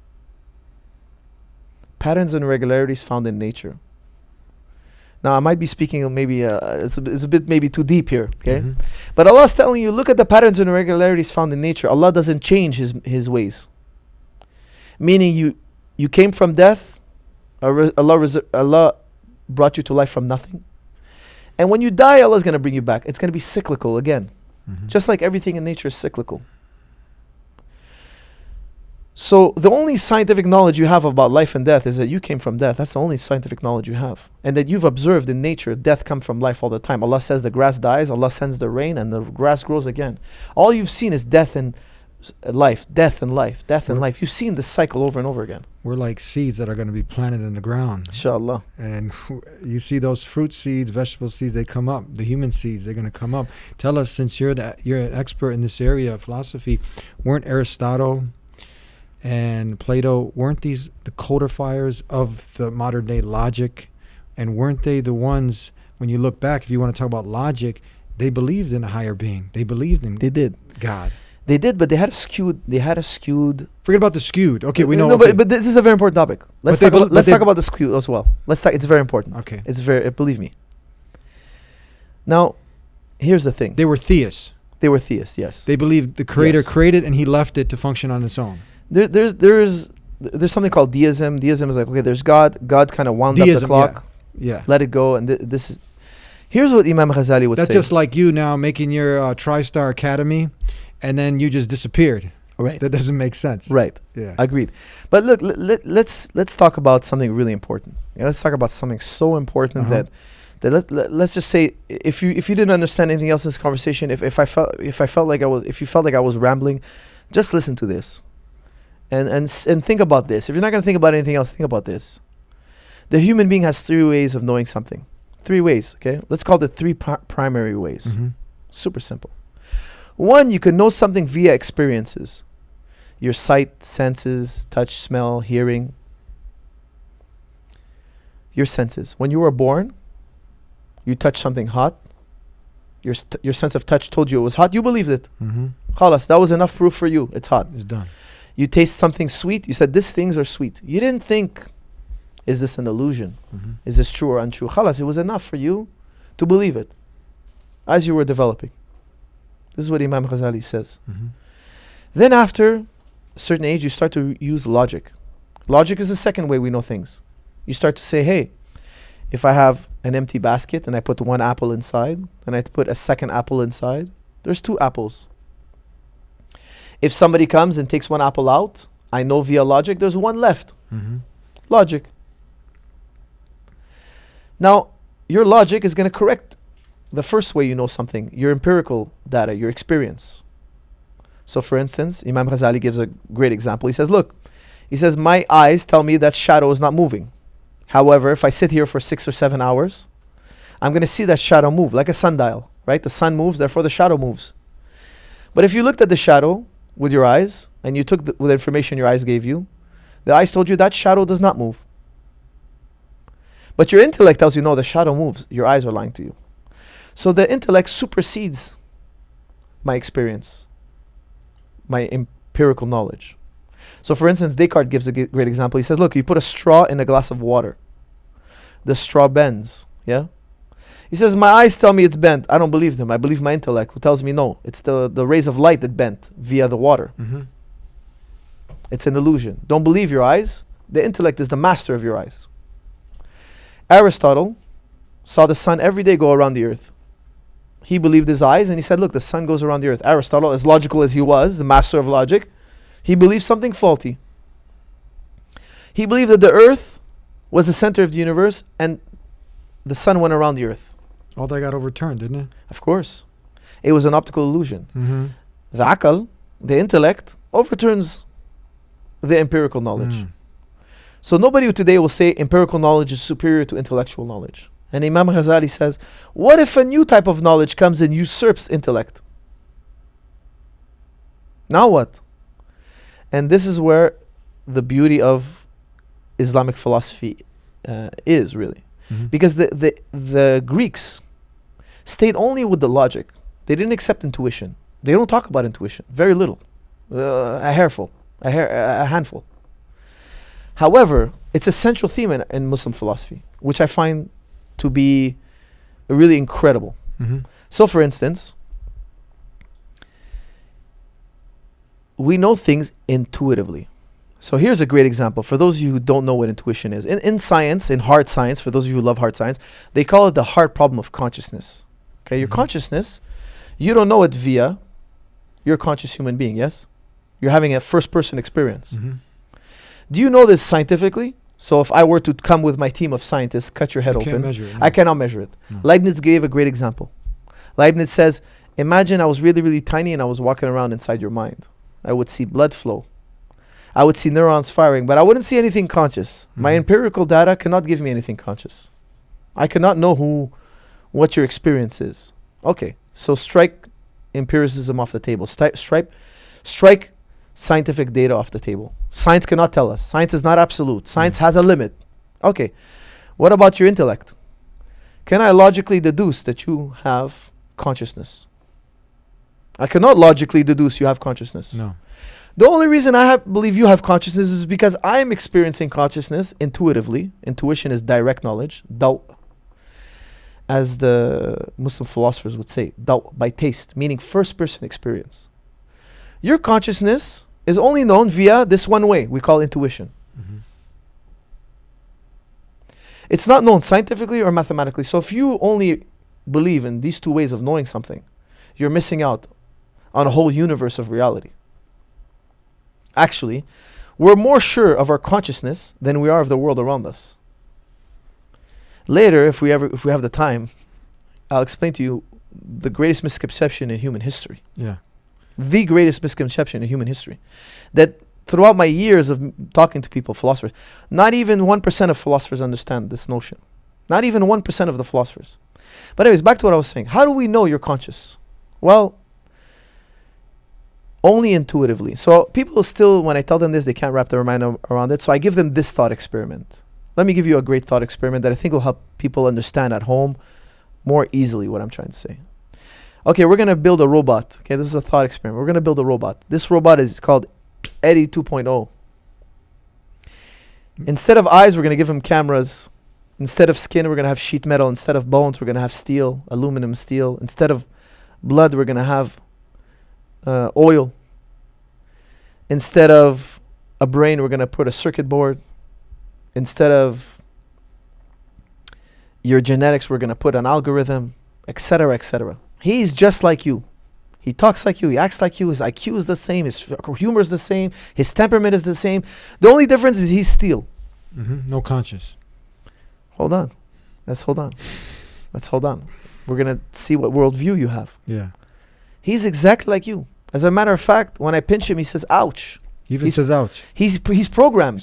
Patterns and regularities found in nature. Now, I might be speaking maybe, it's a bit maybe too deep here, okay? Mhm. But Allah is telling you, look at the patterns and regularities found in nature. Allah doesn't change His ways. Meaning you came from death, Allah brought you to life from nothing. And when you die, Allah is going to bring you back. It's going to be cyclical again. Mhm. Just like everything in nature is cyclical. So the only scientific knowledge you have about life and death is that you came from death. That's the only scientific knowledge you have. And that you've observed in nature, death comes from life all the time. Allah says the grass dies, Allah sends the rain, and the grass grows again. All you've seen is death and life, death and life, death and Right. life. You've seen this cycle over and over again. We're like seeds that are going to be planted in the ground. Inshallah. And you see those fruit seeds, vegetable seeds, they come up. The human seeds, they're going to come up. Tell us, since you're an expert in this area of philosophy, weren't Aristotle and Plato, weren't these the codifiers of the modern day logic? And weren't they the ones, when you look back, if you want to talk about logic, they believed in a higher being. They believed in They did. God. They did, but they had a skewed. Forget about the skewed. Okay, we know. No, okay. but this is a very important topic. Let's But they talk bel- about, but let's they- talk about the skewed as well. Let's talk. It's very important. Okay. It's very. Believe me. Now, here's the thing. They were theists. They were theists. Yes. They believed the Creator Yes. created and He left it to function on its own. There's something called deism. Deism is like, okay, there's God. God kind of wound up the Deism, clock, Yeah. let it go, and this is. Here's what Imam Ghazali would That's say. just like you now making your TriStar Academy, and then you just disappeared. right. That doesn't make sense. Right. Yeah. Agreed. But look, let's talk about something really important. Let's talk about something so important Uh-huh. that let's just say if you didn't understand anything else in this conversation, if you felt like I was rambling, just listen to this, and think about this. If you're not going to think about anything else, think about this. The human being has 3 ways of knowing something. 3 ways. Okay, let's call it 3 primary ways. Mhm. Super simple. 1, you can know something via experiences. Your sight, senses, touch, smell, hearing. Your senses. When you were born, you touched something hot. Your sense of touch told you it was hot. You believed it. Mhm. Khalas, that was enough proof for you. It's hot. It's done. You taste something sweet. You said, these things are sweet. You didn't think, is this an illusion? Mhm. Is this true or untrue? Khalas, it was enough for you to believe it as you were developing. This is what Imam Ghazali says. Mhm. Then after a certain age, you start to use logic. Logic is the second way we know things. You start to say, hey, if I have an empty basket and I put 1 apple inside and I put a second apple inside, there's 2 apples. If somebody comes and takes 1 apple out, I know via logic there's 1 left. Mhm. Logic. Now, your logic is going to correct the first way you know something, your empirical data, your experience. So for instance, Imam Ghazali gives a great example. He says, look, my eyes tell me that shadow is not moving. However, if I sit here for 6 or 7 hours, I'm going to see that shadow move, like a sundial, right? The sun moves, therefore the shadow moves. But if you looked at the shadow with your eyes, and you took the information your eyes gave you, the eyes told you that shadow does not move. But your intellect tells you, no, the shadow moves. Your eyes are lying to you. So the intellect supersedes my experience, my empirical knowledge. So for instance, Descartes gives a great example. He says, look, you put a straw in a glass of water. The straw bends, yeah? He says, my eyes tell me it's bent. I don't believe them. I believe my intellect, who tells me no. It's the rays of light that bent via the water. Mhm. It's an illusion. Don't believe your eyes. The intellect is the master of your eyes. Aristotle saw the sun every day go around the earth. He believed his eyes and he said, look, the sun goes around the earth. Aristotle, as logical as he was, the master of logic, he believed something faulty. He believed that the earth was the center of the universe and the sun went around the earth. All that got overturned, didn't it? Of course. It was an optical illusion. Mm-hmm. The aql, the intellect, overturns the empirical knowledge. Mm. So nobody today will say empirical knowledge is superior to intellectual knowledge. And Imam Ghazali says, what if a new type of knowledge comes and usurps intellect? Now what? And this is where the beauty of Islamic philosophy is really. Mhm. Because the the Greeks stayed only with the logic. They didn't accept intuition. They don't talk about intuition. Very little. A handful. However, it's a central theme in Muslim philosophy, which I find to be really incredible. So, for instance, we know things intuitively. So here's a great example. For those of you who don't know what intuition is, in science, in hard science, for those of you who love hard science, they call it the hard problem of consciousness. Okay, your consciousness, you don't know it via your conscious human being, yes? You're having a first-person experience. Do you know this scientifically? So if I were to come with my team of scientists, cut your head You open, can't measure it, no. I cannot measure it. No. Leibniz gave a great example. Leibniz says, imagine I was really, really tiny and I was walking around inside your mind. I would see blood flow. I would see neurons firing, but I wouldn't see anything conscious. My empirical data cannot give me anything conscious. I cannot know what your experience is. Okay, so strike empiricism off the table. Strike scientific data off the table. Science cannot tell us. Science is not absolute. Science has a limit. Okay, what about your intellect? Can I logically deduce that you have consciousness? I cannot logically deduce you have consciousness. No. The only reason I believe you have consciousness is because I'm experiencing consciousness intuitively. Intuition is direct knowledge, daw, as the Muslim philosophers would say, daw, by taste, meaning first-person experience. Your consciousness is only known via this one way we call intuition. It's not known scientifically or mathematically. So if you only believe in these two ways of knowing something, you're missing out on a whole universe of reality. Actually, we're more sure of our consciousness than we are of the world around us. Later, if we have the time, I'll explain to you the greatest misconception in human history. Yeah. The greatest misconception in human history. That throughout my years of talking to people, philosophers, not even 1% of philosophers understand this notion. Not even 1% of the philosophers. But anyways, back to what I was saying. How do we know you're conscious? Well, only intuitively. So people still, when I tell them this, they can't wrap their mind around it. So I give them this thought experiment. Let me give you a great thought experiment that I think will help people understand at home more easily what I'm trying to say. Okay, we're going to build a robot. Okay, this is a thought experiment. We're going to build a robot. This robot is called Eddie 2.0. Instead of eyes, we're going to give him cameras. Instead of skin, we're going to have sheet metal. Instead of bones, we're going to have steel, aluminum steel. Instead of blood, we're going to have oil. Instead of a brain, we're going to put a circuit board. Instead of your genetics, we're going to put an algorithm, etc., etc. He's just like you. He talks like you. He acts like you. His IQ is the same. His humor is the same. His temperament is the same. The only difference is he's steel. No conscience. Hold on. Let's hold on. We're going to see what worldview you have. Yeah. He's exactly like you. As a matter of fact, when I pinch him, he says, ouch. He even says ouch. He's programmed.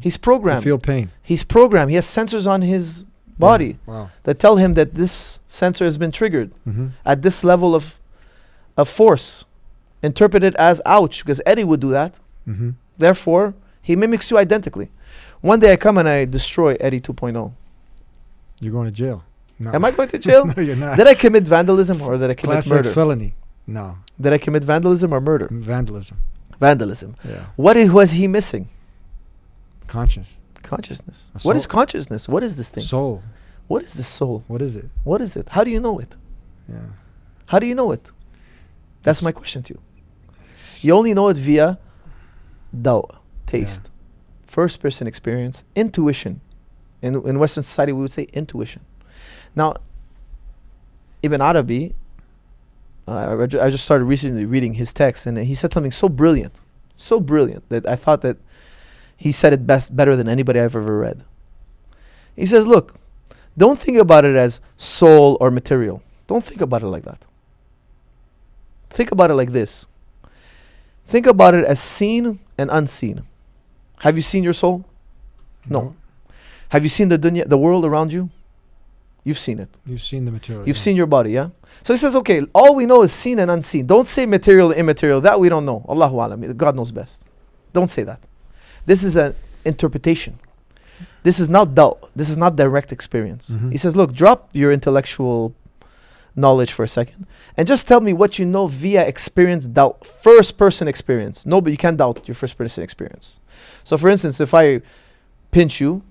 He's programmed. To feel pain. He's programmed. He has sensors on his body that tell him that this sensor has been triggered at this level of force. Interpret it as ouch, because Eddie would do that. Therefore, he mimics you identically. One day I come and I destroy Eddie 2.0. You're going to jail. No. Am I going to jail? No, you're not. Did I commit vandalism or did I commit Class murder? X felony. No. Did I commit vandalism or murder? Vandalism. Vandalism. Yeah. What was he missing? Conscience. Consciousness. A What is soul. consciousness? What is this thing? Soul. What is the soul? What is it? What is it? How do you know it? Yeah. How do you know it? That's my question to you. You only know it via daw, taste, first person experience, intuition. In Western society, we would say intuition. Now, Ibn Arabi, I just started recently reading his text, and he said something so brilliant that I thought that he said it better than anybody I've ever read. He says, look, don't think about it as soul or material. Don't think about it like that. Think about it like this. Think about it as seen and unseen. Have you seen your soul? No. Have you seen the dunya, the world around you? You've seen it. You've seen the material. You've seen your body, yeah? So he says, okay, all we know is seen and unseen. Don't say material and immaterial. That we don't know. Allahu alam. God knows best. Don't say that. This is an interpretation. This is not doubt. This is not direct experience. Mhm. He says, look, drop your intellectual knowledge for a second and just tell me what you know via experience, doubt, first person experience. No, but you can't doubt your first person experience. So for instance, if I pinch you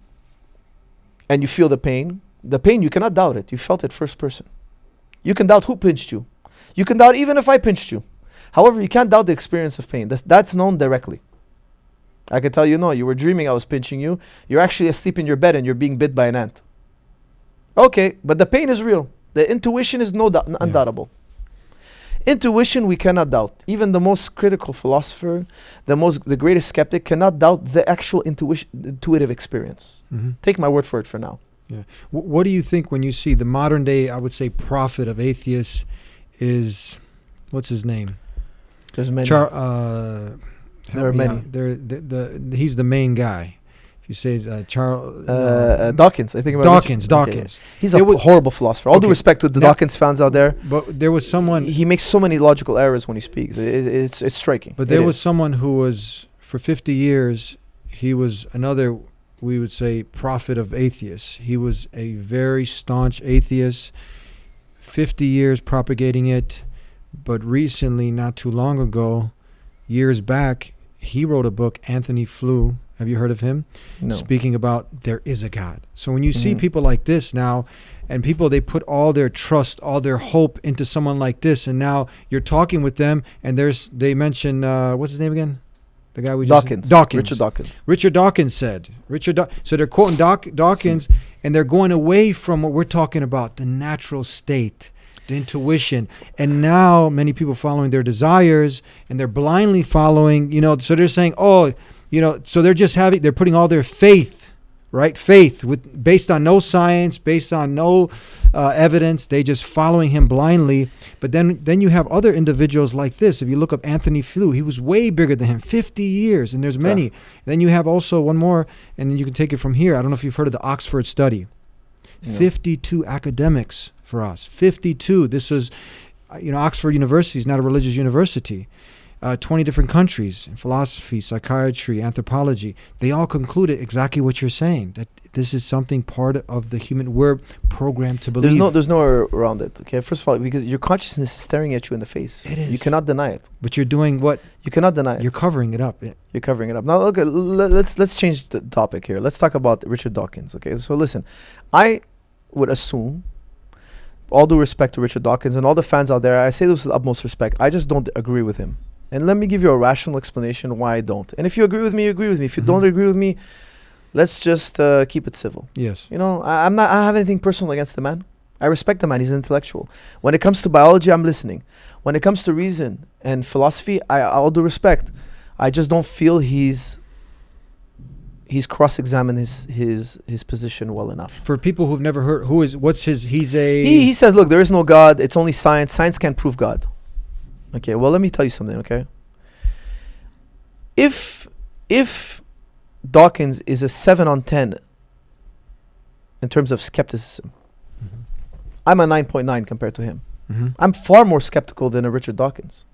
and you feel the pain you cannot doubt it. You felt it first person. You can doubt who pinched you. You can doubt even if I pinched you. However, you can't doubt the experience of pain. That's known directly. I can tell you, no, you were dreaming I was pinching you. You're actually asleep in your bed and you're being bit by an ant. Okay, but the pain is real. The intuition is undoubtable. Intuition we cannot doubt. Even the most critical philosopher, the greatest skeptic cannot doubt the actual intuitive experience. Mhm. Take my word for it for now. Yeah. What do you think when you see the modern day, I would say, prophet of atheists is, what's his name? There's many. There There are many. He's the main guy. If you say Charles Dawkins. I think about Dawkins. Richard. Okay. Dawkins. He's a horrible philosopher. All due Okay. respect to the Now- Dawkins fans out there. But there was someone. He makes so many logical errors when he speaks. It's striking. But there was someone who was, for 50 years, he was another, we would say, prophet of atheists. He was a very staunch atheist, 50 years propagating it. But recently, not too long ago, years back, he wrote a book, Anthony Flew. Have you heard of him? No. Speaking about there is a God. So when you see Mhm. people like this now, and people, they put all their trust, all their hope into someone like this, and now you're talking with them, and they mention, what's his name again? The guy we just... Dawkins. Richard Dawkins. Richard Dawkins said. So they're quoting Dawkins, and they're going away from what we're talking about, the natural state, the intuition. And now many people following their desires, and they're blindly following, so they're saying, so they're putting all their faith, right? Faith based on no science, based on no evidence. They just following him blindly. But then you have other individuals like this. If you look up Anthony Flew, he was way bigger than him, 50 years, and there's many. And then you have also one more, and then you can take it from here. I don't know if you've heard of the Oxford study. No. 52 academics for us. 52. This was, Oxford University is not a religious university. 20 different countries in philosophy, psychiatry, anthropology. They all concluded exactly what you're saying, that this is something part of the human, we're programmed to believe. There's nowhere around it. Okay, first of all, because your consciousness is staring at you in the face. It is. You cannot deny it. But you're doing what? You cannot deny it. You're covering it up. You're covering it up. Now, look, let's change the topic here. Let's talk about Richard Dawkins. Okay, so listen, I would assume, all due respect to Richard Dawkins and all the fans out there, I say this with utmost respect. I just don't agree with him. And let me give you a rational explanation why I don't. And if you agree with me, you agree with me. If you don't agree with me, let's just keep it civil. Yes. I don't have anything personal against the man. I respect the man. He's an intellectual. When it comes to biology, I'm listening. When it comes to reason and philosophy, all due respect, I just don't feel he's cross-examined his position well enough. For people who've never heard, He says, look, there is no God. It's only science. Science can't prove God. Okay, well, let me tell you something, okay? If Dawkins is a 7 on 10 in terms of skepticism, I'm a 9.9 compared to him. I'm far more skeptical than a Richard Dawkins.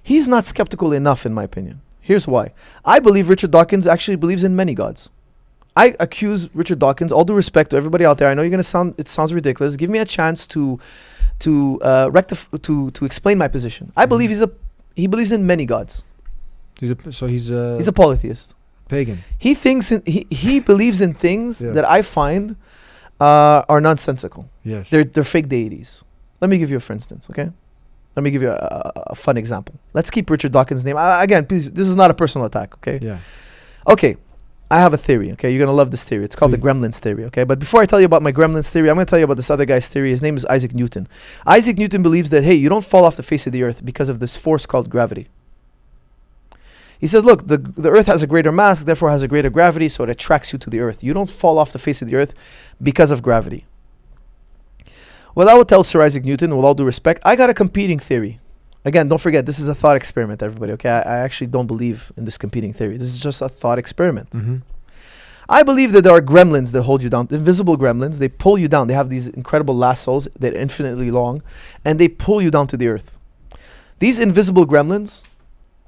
He's not skeptical enough, in my opinion. Here's why. I believe Richard Dawkins actually believes in many gods. I accuse Richard Dawkins, all due respect to everybody out there, I know it sounds ridiculous. Give me a chance to explain my position. I believe he believes in many gods. He's a polytheist. Pagan. He thinks he believes in things that I find are nonsensical. Yes. They're fake deities. Let me give you for instance, okay? Let me give you a fun example. Let's keep Richard Dawkins' name. Again, please, this is not a personal attack, okay? Yeah. Okay. I have a theory, okay? You're going to love this theory. It's called the Gremlins theory, okay? But before I tell you about my Gremlins theory, I'm going to tell you about this other guy's theory. His name is Isaac Newton. Isaac Newton believes that, hey, you don't fall off the face of the earth because of this force called gravity. He says, look, the earth has a greater mass, therefore has a greater gravity, so it attracts you to the earth. You don't fall off the face of the earth because of gravity. Well, I would tell Sir Isaac Newton, with all due respect, I got a competing theory. Again, don't forget, this is a thought experiment, everybody, okay? I actually don't believe in this competing theory. This is just a thought experiment. I believe that there are gremlins that hold you down, invisible gremlins. They pull you down. They have these incredible lassos that are infinitely long, and they pull you down to the earth. These invisible gremlins,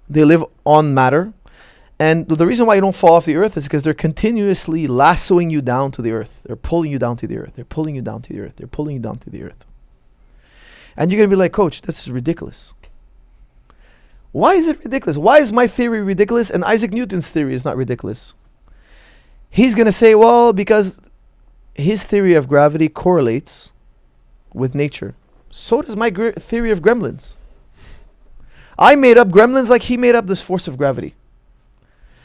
they live on matter, And the reason why you don't fall off the earth is because they're continuously lassoing you down to the earth. They're pulling you down to the earth. They're pulling you down to the earth. They're pulling you down to the earth. And you're going to be like, Coach, this is ridiculous. Why is it ridiculous? Why is my theory ridiculous and Isaac Newton's theory is not ridiculous? He's going to say, well, because his theory of gravity correlates with nature. So does my theory of gremlins. I made up gremlins like he made up this force of gravity.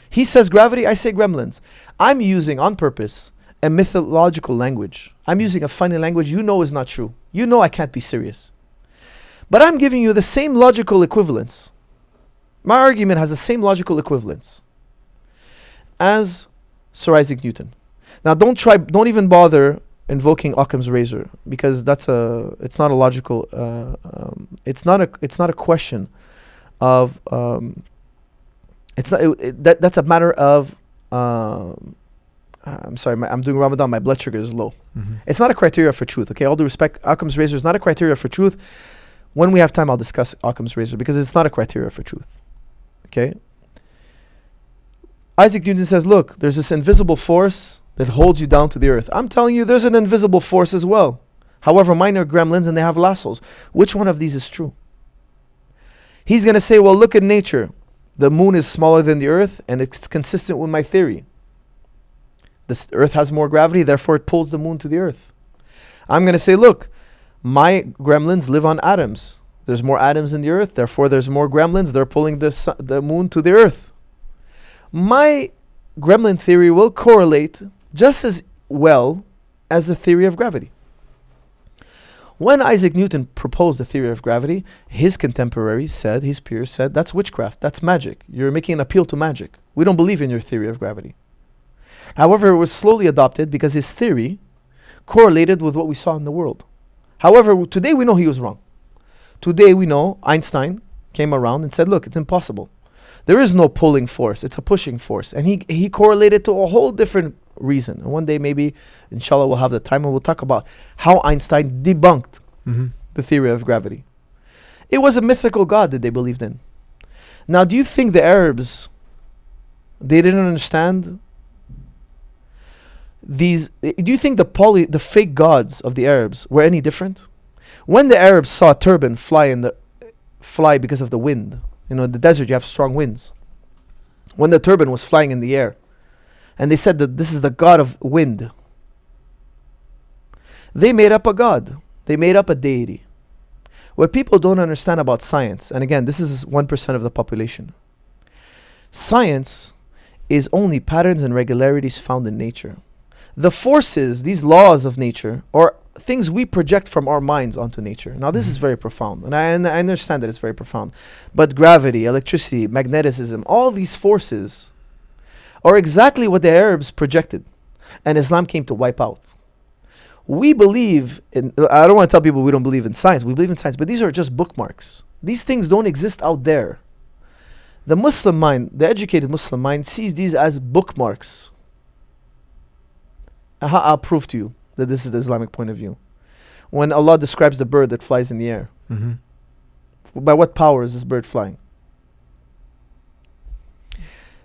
He says gravity, I say gremlins. I'm using on purpose a mythological language. I'm using a funny language you know is not true. You know I can't be serious. But I'm giving you the same logical equivalence. My argument has the same logical equivalence as Sir Isaac Newton. Now don't even bother invoking Occam's razor, because it's not a logical, it's not a question of, that's a matter of, I'm sorry, I'm doing Ramadan, my blood sugar is low. Mm-hmm. It's not a criteria for truth, okay? All due respect, Occam's razor is not a criteria for truth. When we have time, I'll discuss Occam's razor, because it's not a criteria for truth, okay? Isaac Newton says, look, there's this invisible force that holds you down to the earth. I'm telling you, there's an invisible force as well. However, mine are gremlins and they have lassos. Which one of these is true? He's going to say, well, look at nature. The moon is smaller than the earth, and it's consistent with my theory. The earth has more gravity, therefore it pulls the moon to the earth. I'm going to say, look, my gremlins live on atoms. There's more atoms in the earth, therefore there's more gremlins. They're pulling the moon to the earth. My gremlin theory will correlate just as well as the theory of gravity. When Isaac Newton proposed the theory of gravity, his contemporaries said, his peers said, that's witchcraft, that's magic. You're making an appeal to magic. We don't believe in your theory of gravity. However, it was slowly adopted because his theory correlated with what we saw in the world. However, today we know he was wrong. Today we know Einstein came around and said, look, it's impossible. There is no pulling force, it's a pushing force. And he correlated to a whole different reason. And one day maybe, inshallah, we'll have the time and we'll talk about how Einstein debunked the theory of gravity. It was a mythical god that they believed in. Now, do you think the Arabs, they didn't understand these? Do you think the fake gods of the Arabs were any different? When the Arabs saw a turban fly because of the wind, in the desert you have strong winds. When the turban was flying in the air, and they said that this is the god of wind, they made up a god. They made up a deity. What people don't understand about science, and again, this is 1% of the population. Science is only patterns and regularities found in nature. The forces, these laws of nature, are things we project from our minds onto nature. Now, this is very profound, and I understand that it's very profound. But gravity, electricity, magnetism, all these forces are exactly what the Arabs projected, and Islam came to wipe out. We believe in, I don't want to tell people we don't believe in science. We believe in science, but these are just bookmarks. These things don't exist out there. The Muslim mind, the educated Muslim mind, sees these as bookmarks. I'll prove to you that this is the Islamic point of view. When Allah describes the bird that flies in the air, by what power is this bird flying?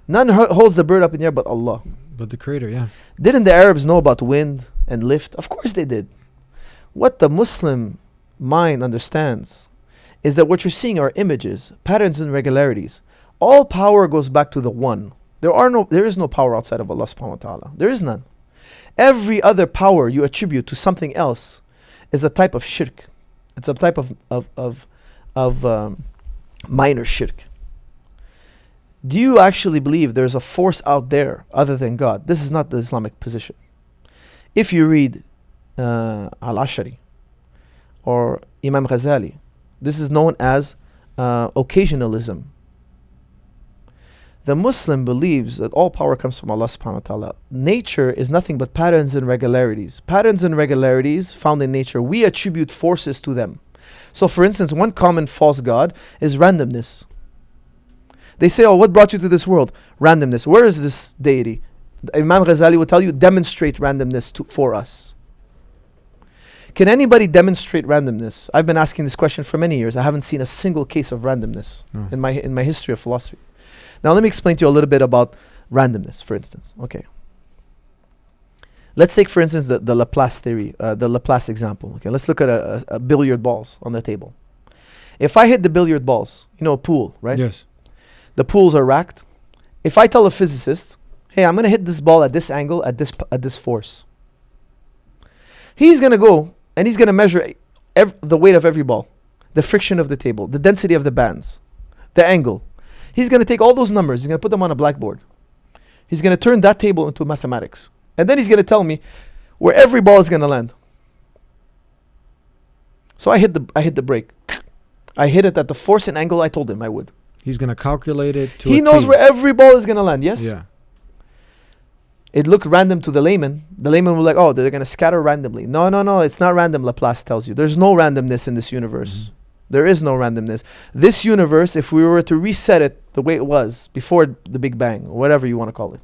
None holds the bird up in the air but Allah. But the creator, yeah. Didn't the Arabs know about wind and lift? Of course they did. What the Muslim mind understands is that what you're seeing are images, patterns and regularities. All power goes back to the one. There is no power outside of Allah subhanahu wa ta'ala. There is none. Every other power you attribute to something else is a type of shirk. It's a type of minor shirk. Do you actually believe there's a force out there other than God? This is not the Islamic position. If you read Al-Ashari or Imam Ghazali, this is known as occasionalism. The Muslim believes that all power comes from Allah subhanahu wa ta'ala. Nature is nothing but patterns and regularities. Patterns and regularities found in nature, we attribute forces to them. So for instance, one common false god is randomness. They say, oh, what brought you to this world? Randomness. Where is this deity? Imam Ghazali will tell you, demonstrate randomness for us. Can anybody demonstrate randomness? I've been asking this question for many years. I haven't seen a single case of randomness in my history of philosophy. Now let me explain to you a little bit about randomness, for instance. Okay. Let's take, for instance, the Laplace theory, the Laplace example. Okay, let's look at a billiard balls on the table. If I hit the billiard balls, you know, a pool, right? Yes. The pools are racked. If I tell a physicist, hey, I'm going to hit this ball at this angle, at this force, he's going to go and he's going to measure the weight of every ball, the friction of the table, the density of the bands, the angle. He's going to take all those numbers, he's going to put them on a blackboard. He's going to turn that table into mathematics. And then he's going to tell me where every ball is going to land. So I hit the brake. I hit it at the force and angle I told him I would. He's going to calculate it to He knows where every ball is going to land, yes? Yeah. It looked random to the layman. The layman was like, oh, they're going to scatter randomly. No, it's not random, Laplace tells you. There's no randomness in this universe. Mm-hmm. There is no randomness. This universe, if we were to reset it the way it was before the Big Bang, or whatever you want to call it,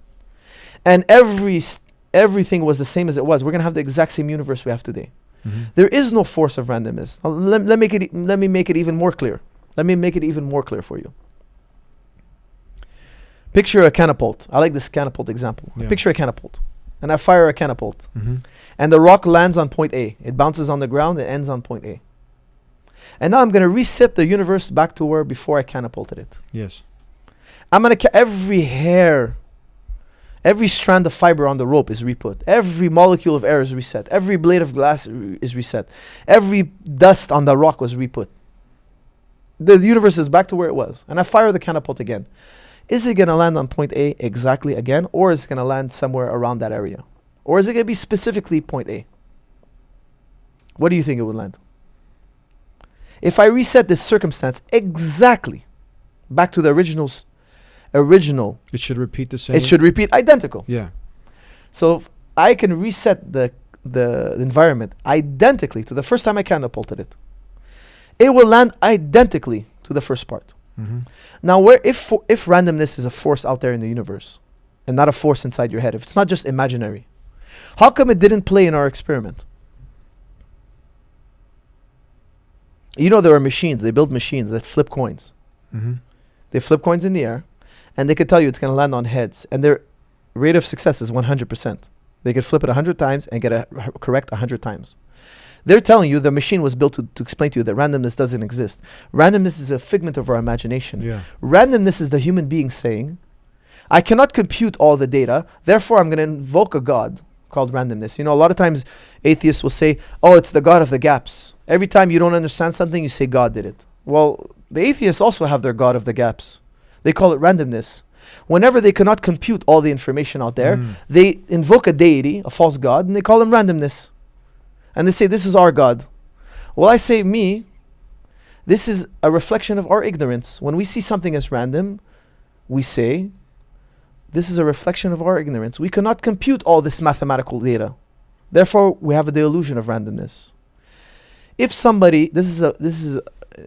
and everything was the same as it was, we're going to have the exact same universe we have today. Mm-hmm. There is no force of randomness. Now, let me make it even more clear. Let me make it even more clear for you. Picture a catapult. I like this catapult example. Yeah. Picture a catapult. And I fire a catapult. Mm-hmm. And the rock lands on point A. It bounces on the ground. It ends on point A. And now I'm going to reset the universe back to where before I catapulted it. Yes. I'm going to every hair, every strand of fiber on the rope is re-put. Every molecule of air is reset. Every blade of glass is reset. Every dust on the rock was re-put. The universe is back to where it was. And I fire the catapult again. Is it going to land on point A exactly again? Or is it going to land somewhere around that area? Or is it going to be specifically point A? What do you think it would land? If I reset this circumstance exactly back to the original, It should repeat the same. it should repeat identical. Yeah. So if I can reset the environment identically to the first time I catapulted it, it will land identically to the first part. Mm-hmm. Now, if randomness is a force out there in the universe and not a force inside your head, if it's not just imaginary, how come it didn't play in our experiment? You know, there are machines, they build machines that flip coins. Mm-hmm. They flip coins in the air and they could tell you it's going to land on heads, and their rate of success is 100%. They could flip it 100 times and get it correct 100 times. They're telling you the machine was built to explain to you that randomness doesn't exist. Randomness is a figment of our imagination. Yeah. Randomness is the human being saying, I cannot compute all the data, therefore I'm going to invoke a God called randomness. You know, a lot of times atheists will say, oh, it's the God of the gaps. Every time you don't understand something, you say God did it. Well, the atheists also have their God of the gaps. They call it randomness. Whenever they cannot compute all the information out there, they invoke a deity, a false God, and they call him randomness. And they say, this is our God. Well, I say, this is a reflection of our ignorance. When we see something as random, we say, this is a reflection of our ignorance. We cannot compute all this mathematical data. Therefore, we have the illusion of randomness. If somebody, this is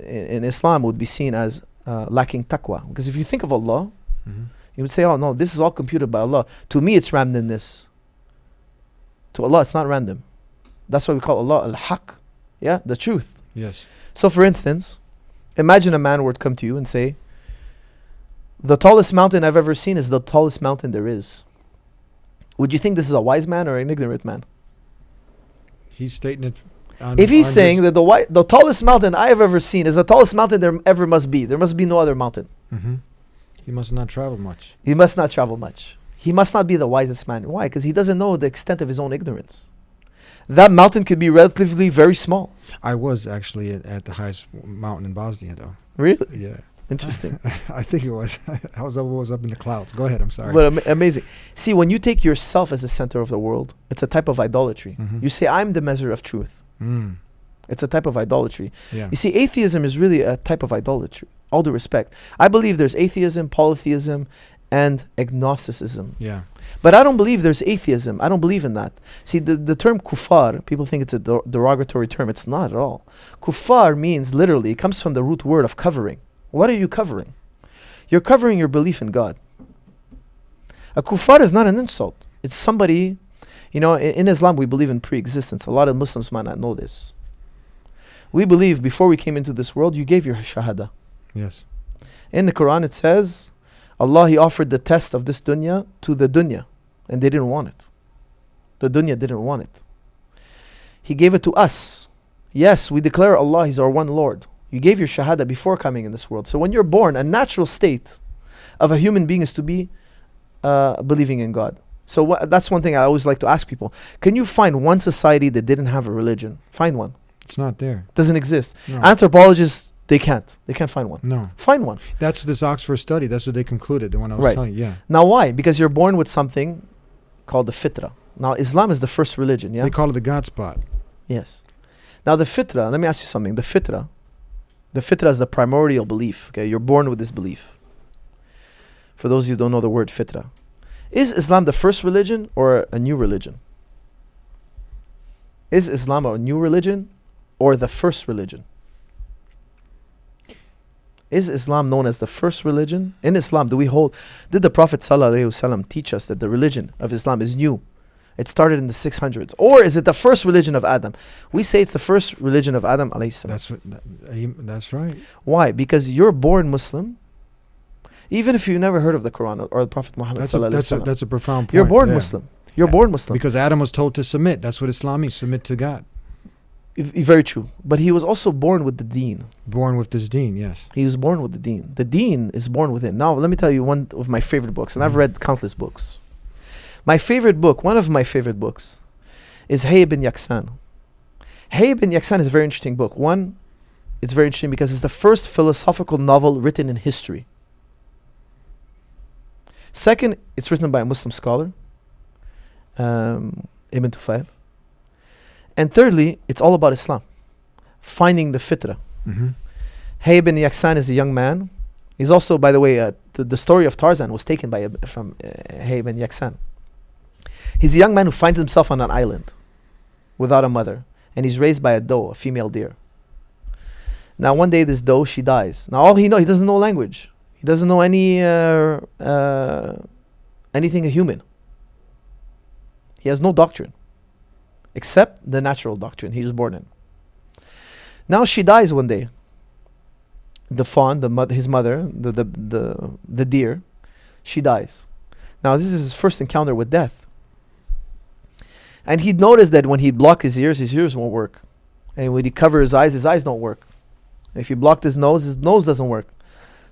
in Islam would be seen as lacking taqwa. Because if you think of Allah, you would say, oh no, this is all computed by Allah. To me, it's randomness. To Allah, it's not random. That's why we call Allah al-haq, yeah, the truth. Yes. So for instance, imagine a man would come to you and say, the tallest mountain I've ever seen is the tallest mountain there is. Would you think this is a wise man or an ignorant man? He's stating it. If he's saying that the tallest mountain I have ever seen is the tallest mountain there ever must be no other mountain. Mm-hmm. He must not travel much. He must not travel much. He must not be the wisest man. Why? Because he doesn't know the extent of his own ignorance. That mountain could be relatively very small. I was actually at the highest mountain in Bosnia, though. Really? Yeah. Interesting. I think it was. I was up in the clouds. Go ahead. I'm sorry. But amazing. See, when you take yourself as the center of the world, it's a type of idolatry. Mhm. You say, I'm the measure of truth. It's a type of idolatry. Yeah. You see, atheism is really a type of idolatry. All due respect. I believe there's atheism, polytheism, and agnosticism. Yeah. But I don't believe there's atheism. I don't believe in that. See, the term kuffar, people think it's a derogatory term. It's not at all. Kuffar means literally, it comes from the root word of covering. What are you covering? You're covering your belief in God. A kuffar is not an insult. It's somebody, you know, in Islam we believe in pre-existence. A lot of Muslims might not know this. We believe before we came into this world, you gave your shahada. Yes. In the Quran it says, Allah, He offered the test of this dunya to the dunya, and they didn't want it. The dunya didn't want it. He gave it to us. Yes, we declare Allah, He's our one Lord. You gave your shahada before coming in this world. So when you're born, a natural state of a human being is to be believing in God. So that's one thing I always like to ask people. Can you find one society that didn't have a religion? Find one. It's not there. Doesn't exist. No. Anthropologists, they can't find one. No. Find one. That's this Oxford study. That's what they concluded. The one I was Right. telling you. Yeah. Now why? Because you're born with something called the fitra. Now Islam is the first religion, yeah? They call it the God spot. Yes. Now the fitra, let me ask you something. The fitra is the primordial belief. Okay, you're born with this belief. For those of you who don't know the word fitra. Is Islam the first religion or a new religion? Is Islam a new religion or the first religion? Is Islam known as the first religion? In Islam, did the Prophet ﷺ teach us that the religion of Islam is new? It started in the 600s. Or is it the first religion of Adam? We say it's the first religion of Adam alayhi salam. That's right. Why? Because you're born Muslim, even if you never heard of the Quran or the Prophet Muhammad sallallahu alaihi wasallam. That's a profound point. You're born yeah. Muslim. You're born Muslim. Because Adam was told to submit. That's what Islam means. Submit to God. Very true. But he was also born with the deen. Born with this deen, yes. He was born with the deen. The deen is born within. Now, let me tell you one of my favorite books, and I've read countless books. My favorite book, one of my favorite books, is Hayy ibn Yaqzan. Hayy ibn Yaqzan is a very interesting book. One, it's very interesting because it's the first philosophical novel written in history. Second, it's written by a Muslim scholar, Ibn Tufayl. And thirdly, it's all about Islam, finding the fitrah. Mm-hmm. Hayy ibn Yaqzan is a young man. He's also, by the way, the story of Tarzan was taken from Hayy ibn Yaqzan. He's a young man who finds himself on an island without a mother, and he's raised by a doe, a female deer. Now one day this doe, she dies. Now all he doesn't know language. He doesn't know anything a human. He has no doctrine, except the natural doctrine he was born in. Now she dies one day. The fawn, his mother, the deer, she dies. Now this is his first encounter with death. And he'd noticed that when he'd block his ears won't work. And when he cover his eyes don't work. And if he blocked his nose doesn't work.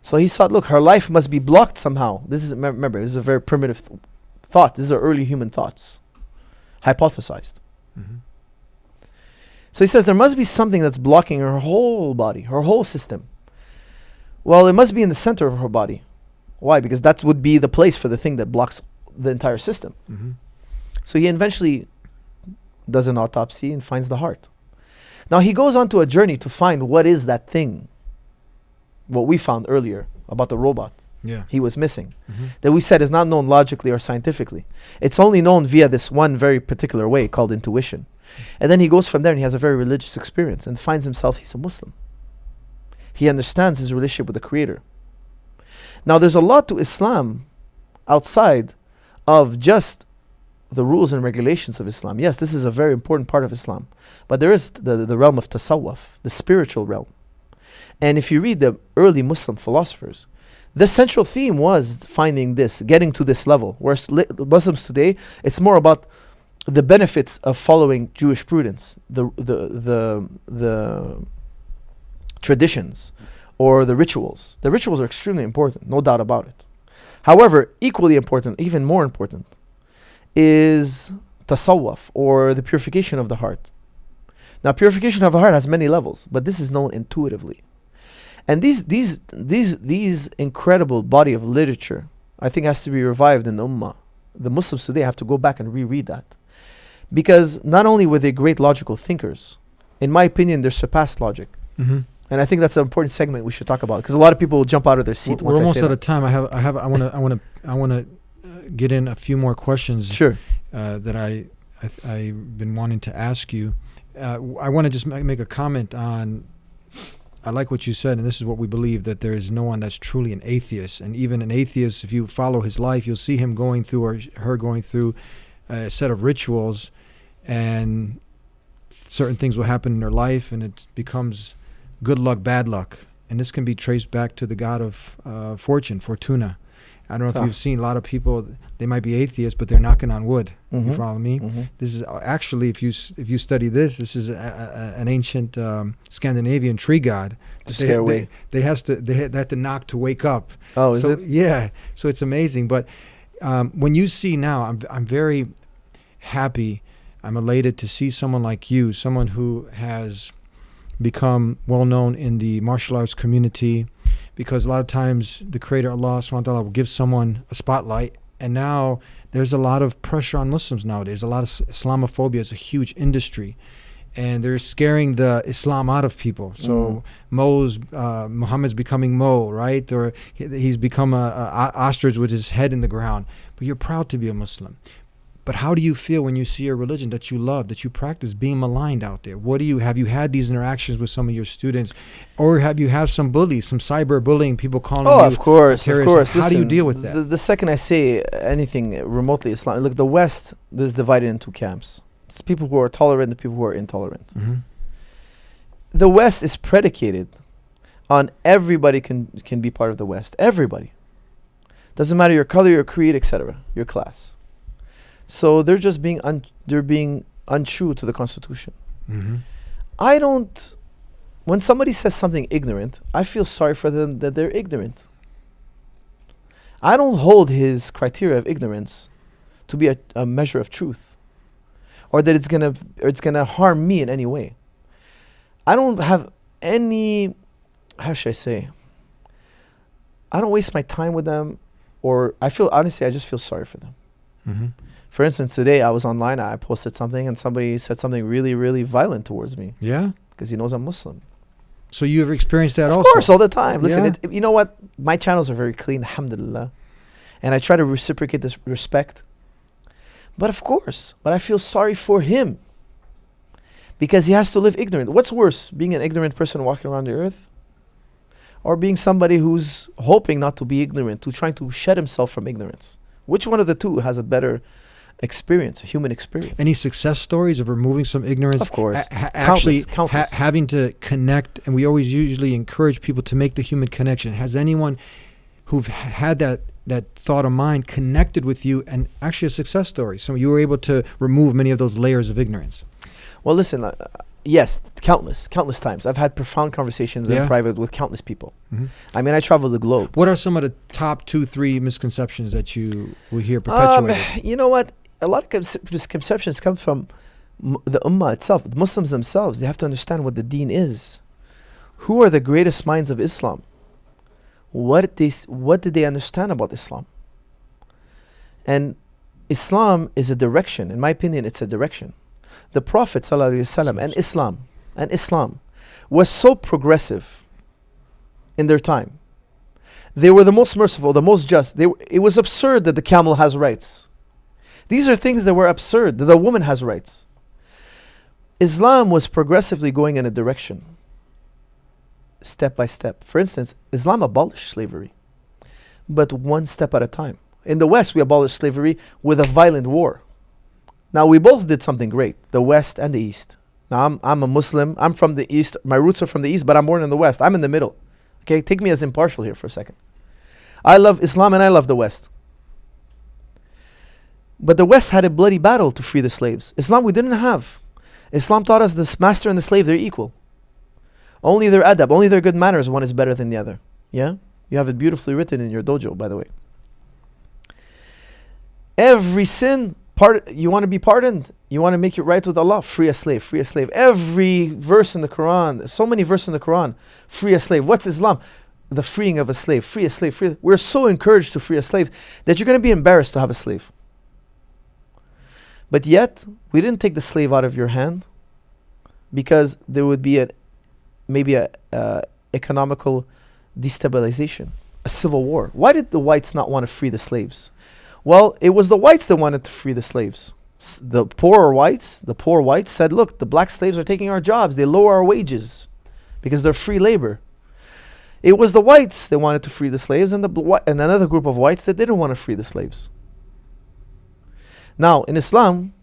So he thought, look, her life must be blocked somehow. Remember, this is a very primitive thought. These are early human thoughts. Hypothesized. Mm-hmm. So he says there must be something that's blocking her whole body, her whole system. Well, it must be in the center of her body. Why? Because that would be the place for the thing that blocks the entire system. Mm-hmm. So he eventually does an autopsy and finds the heart. Now he goes on to a journey to find what is that thing, what we found earlier about the robot. Yeah. He was missing. Mm-hmm. That we said is not known logically or scientifically. It's only known via this one very particular way called intuition. And then he goes from there and he has a very religious experience and finds himself, he's a Muslim. He understands his relationship with the Creator. Now there's a lot to Islam outside of just the rules and regulations of Islam. Yes, this is a very important part of Islam. But there is the realm of tasawwuf, the spiritual realm. And if you read the early Muslim philosophers, the central theme was finding this, getting to this level. Whereas Muslims today, it's more about the benefits of following Jewish prudence, the traditions, or the rituals. The rituals are extremely important, no doubt about it. However, equally important, even more important, is tasawwuf, or the purification of the heart. Now, purification of the heart has many levels, but this is known intuitively. And these incredible body of literature, I think, has to be revived in the Ummah. The Muslims today have to go back and reread that. Because not only were they great logical thinkers, in my opinion, they surpassed logic. Mm-hmm. And I think that's an important segment we should talk about, because a lot of people will jump out of their seat We're once almost I say out that. of time. I want to get in a few more questions. Sure. That I've been wanting to ask you. I want to just make a comment on. I like what you said, and this is what we believe, that there is no one that's truly an atheist. And even an atheist, if you follow his life, you'll see him going through, or her going through, a set of rituals, and certain things will happen in their life, and it becomes good luck, bad luck. And this can be traced back to the god of fortune, Fortuna. I don't know if Tough. you've seen a lot of people. They might be atheists, but they're knocking on wood. You Mhm. follow me? Mhm. This is actually, if you study this is an ancient Scandinavian tree god. To scare away. They had to knock to wake up. Oh, is So, it? Yeah. So it's amazing. But when you see now, I'm very happy. I'm elated to see someone like you, someone who has become well known in the martial arts community, because a lot of times the Creator Allah subhanahu wa ta'ala will give someone a spotlight, and now there's a lot of pressure on Muslims nowadays. A lot of Islamophobia is a huge industry, and they're scaring the Islam out of people. So Muhammad's becoming Mo, right? Or he's become a ostrich with his head in the ground. But you're proud to be a Muslim. But how do you feel when you see a religion that you love, that you practice, being maligned out there? Have you had these interactions with some of your students, or have you had some bullies, some cyber bullying, people calling you? Oh, of course. terrorists? How do you Listen, deal with that? The second I say anything remotely Islamic, look, the West is divided into camps. It's people who are tolerant and people who are intolerant. Mhm. The West is predicated on everybody can be part of the West. Everybody. Doesn't matter your color, your creed, etc., your class. So they're just being untrue to the Constitution. Mhm. I don't. When somebody says something ignorant, I feel sorry for them that they're ignorant. I don't hold his criteria of ignorance to be a measure of truth, or that it's gonna harm me in any way. I don't have any. How should I say? I don't waste my time with them, or I just feel sorry for them. Mhm. For instance, today I was online, I posted something, and somebody said something really, really violent towards me Yeah. because he knows I'm Muslim. So you have experienced that Of also? course, all the time. Listen, Yeah. you know what? My channels are very clean, alhamdulillah. And I try to reciprocate this respect. But of course, but I feel sorry for him because he has to live ignorant. What's worse, being an ignorant person walking around the earth, or being somebody who's hoping not to be ignorant, who's trying to shed himself from ignorance? Which one of the two has a better experience, a human experience? Any success stories of removing some ignorance? Of course. Actually, Countless. having to connect, and we always usually encourage people to make the human connection. Has anyone who've had that thought of mind connected with you, and actually a success story? So you were able to remove many of those layers of ignorance. Well, listen, yes, countless times. I've had profound conversations Yeah. in private with countless people. Mhm. I mean, I travel the globe. What are some of the top 2-3 misconceptions that you will hear perpetuated? You know what? A lot of misconceptions come from the Ummah itself, the Muslims themselves. They have to understand what the Deen is. Who are the greatest minds of Islam? What did they understand about Islam? And Islam is a direction. In my opinion, it's a direction. The Prophet ﷺ and Islam was so progressive in their time. They were the most merciful, the most just. It was absurd that the camel has rights. These are things that were absurd, that the woman has rights. Islam was progressively going in a direction, step by step. For instance, Islam abolished slavery, but one step at a time. In the West, we abolished slavery with a violent war. Now, we both did something great, the West and the East. Now, I'm a Muslim. I'm from the East. My roots are from the East, but I'm born in the West. I'm in the middle. Okay, take me as impartial here for a second. I love Islam and I love the West. But the West had a bloody battle to free the slaves. Islam, we didn't have. Islam taught us the master and the slave, they're equal. Only their adab, only their good manners, one is better than the other. Yeah? You have it beautifully written in your dojo, by the way. Every sin, you want to be pardoned, you want to make it right with Allah, free a slave, free a slave. Every verse in the Quran, so many verses in the Quran, free a slave. What's Islam? The freeing of a slave, free a slave, free. We're so encouraged to free a slave that you're going to be embarrassed to have a slave. But yet, we didn't take the slave out of your hand because there would be maybe a economical destabilization, a civil war. Why did the whites not want to free the slaves? Well, it was the whites that wanted to free the slaves. The poor whites said, look, the black slaves are taking our jobs. They lower our wages because they're free labor. It was the whites that wanted to free the slaves, and another group of whites that didn't want to free the slaves. Now, in Islam,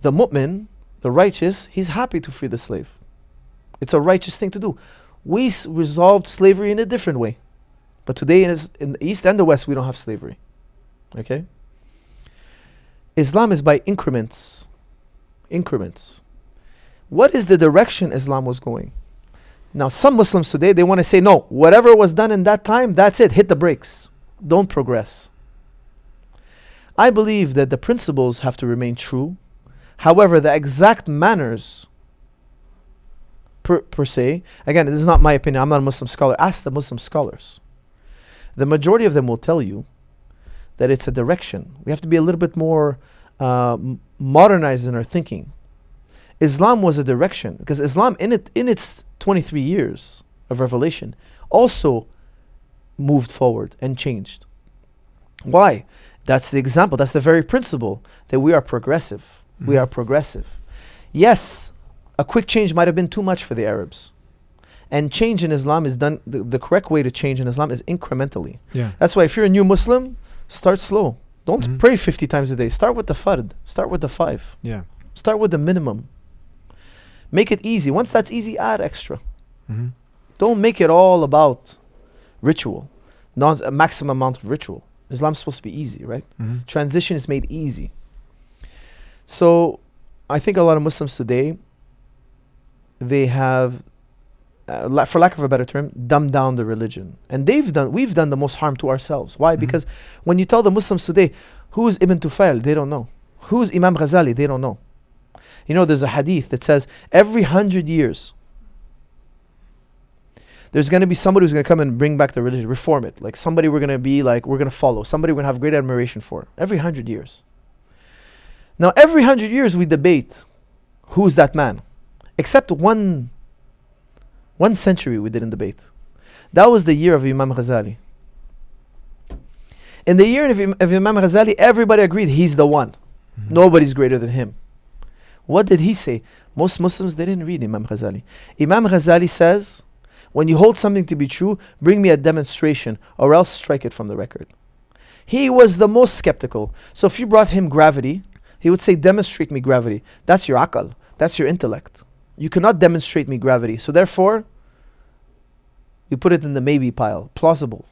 the mu'min, the righteous, he's happy to free the slave. It's a righteous thing to do. We resolved slavery in a different way. But today in the East and the West, we don't have slavery. Okay? Islam is by increments. Increments. What is the direction Islam was going? Now, some Muslims today, they want to say, no, whatever was done in that time, that's it. Hit the brakes. Don't progress. I believe that the principles have to remain true. However, the exact manners per se, again, this is not my opinion. I'm not a Muslim scholar. Ask the Muslim scholars. The majority of them will tell you that it's a direction. We have to be a little bit more modernized in our thinking. Islam was a direction, because Islam in its 23 years of revelation also moved forward and changed. Why? That's the example. That's the very principle that we are progressive. We are progressive. Yes, a quick change might have been too much for the Arabs. And change in Islam is done, the correct way to change in Islam is incrementally. Yeah. That's why if you're a new Muslim, start slow. Don't pray 50 times a day. Start with the fard. Start with the 5. Yeah. Start with the minimum. Make it easy. Once that's easy, add extra. Don't make it all about ritual. Not a maximum amount of ritual. Islam's supposed to be easy, right? Transition is made easy. So I think a lot of Muslims today, they have, for lack of a better term, dumbed down the religion. And we've done the most harm to ourselves. Why? Because when you tell the Muslims today, who's Ibn Tufail? They don't know. Who's Imam Ghazali? They don't know. You know, there's a hadith that says every 100 years, there's going to be somebody who's going to come and bring back the religion, reform it. Like somebody we're going to follow. Somebody we're going to have great admiration for. Every 100 years. Now, every 100 years we debate who's that man. Except one century we didn't debate. That was the year of Imam Ghazali. In the year of Imam Ghazali, everybody agreed he's the one. Nobody's greater than him. What did he say? Most Muslims, they didn't read Imam Ghazali. Imam Ghazali says, when you hold something to be true, bring me a demonstration or else strike it from the record. He was the most skeptical. So if you brought him gravity, he would say, demonstrate me gravity. That's your aql. That's your intellect. You cannot demonstrate me gravity. So therefore, you put it in the maybe pile. Plausible.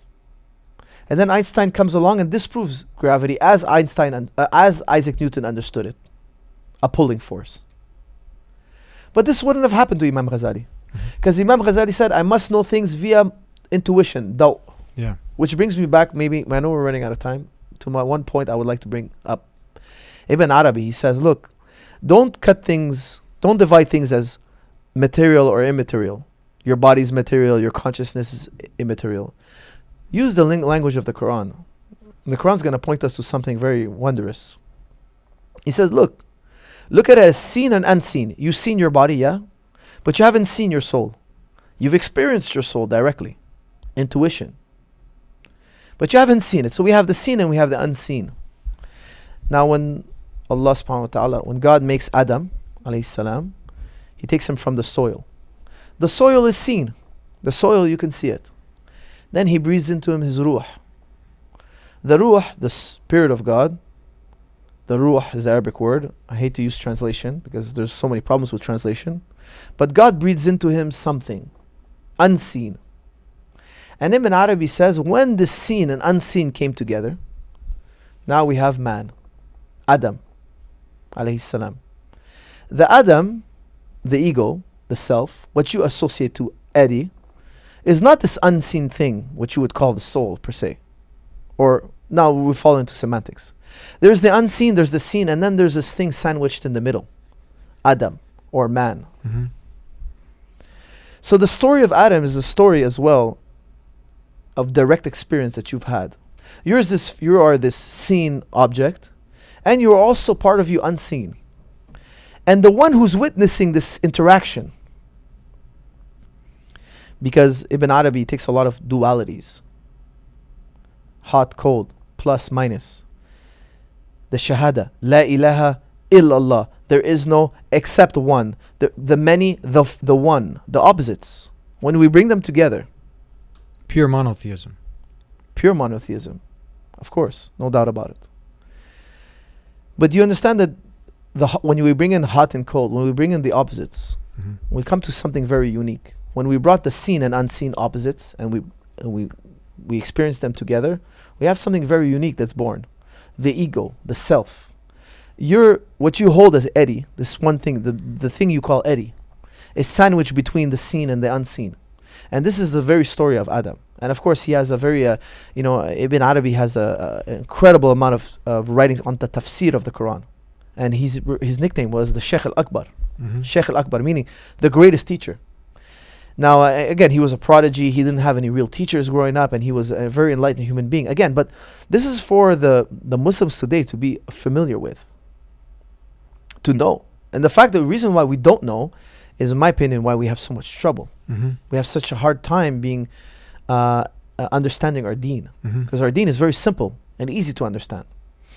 And then Einstein comes along and disproves gravity as Isaac Newton understood it. A pulling force. But this wouldn't have happened to Imam Ghazali. Because Imam Ghazali said, I must know things via intuition, daw. Yeah. Which brings me back, maybe, I know we're running out of time, to my one point I would like to bring up. Ibn Arabi, he says, look, don't divide things as material or immaterial. Your body's material, your consciousness is immaterial. Use the language of the Quran. The Quran's going to point us to something very wondrous. He says, look at it as seen and unseen. You've seen your body, yeah? But you haven't seen your soul. You've experienced your soul directly. Intuition. But you haven't seen it. So we have the seen and we have the unseen. Now when Allah subhanahu wa ta'ala, when God makes Adam, alayhi salam, He takes him from the soil. The soil is seen. The soil, you can see it. Then He breathes into him His ruh. The ruh, the Spirit of God, the ruh is the Arabic word. I hate to use translation because there's so many problems with translation. But God breathes into him something unseen. And Ibn Arabi says, when the seen and unseen came together, now we have man, Adam, alayhi salam. The Adam, the ego, the self, what you associate to Eddie, is not this unseen thing, which you would call the soul per se. Or now we fall into semantics. There's the unseen, there's the seen, and then there's this thing sandwiched in the middle. Adam, or man. So the story of Adam is a story as well of direct experience that you've had. You are this seen object, and you are also part of you unseen. And the one who's witnessing this interaction, because Ibn Arabi takes a lot of dualities, hot, cold, plus, minus. The shahada, la ilaha illallah, there is no except one. The many, the one, the opposites. When we bring them together, Pure monotheism. Pure monotheism, of course, no doubt about it. But do you understand that when we bring in hot and cold, when we bring in the opposites, we come to something very unique. When we brought the seen and unseen opposites, and we we experience them together, we have something very unique that's born. The ego, the self. What you hold as Eddie, this one thing, the thing you call Eddie, is sandwiched between the seen and the unseen. And this is the very story of Adam. And of course, he has a very, Ibn Arabi has an incredible amount of writings on the tafsir of the Quran. And his nickname was the Sheikh al-Akbar. Sheikh al-Akbar, meaning the greatest teacher. Now, again, he was a prodigy. He didn't have any real teachers growing up, and he was a very enlightened human being. Again, but this is for the Muslims today to be familiar with, to know. And the reason why we don't know is, in my opinion, why we have so much trouble. We have such a hard time being understanding our deen, because our deen is very simple and easy to understand.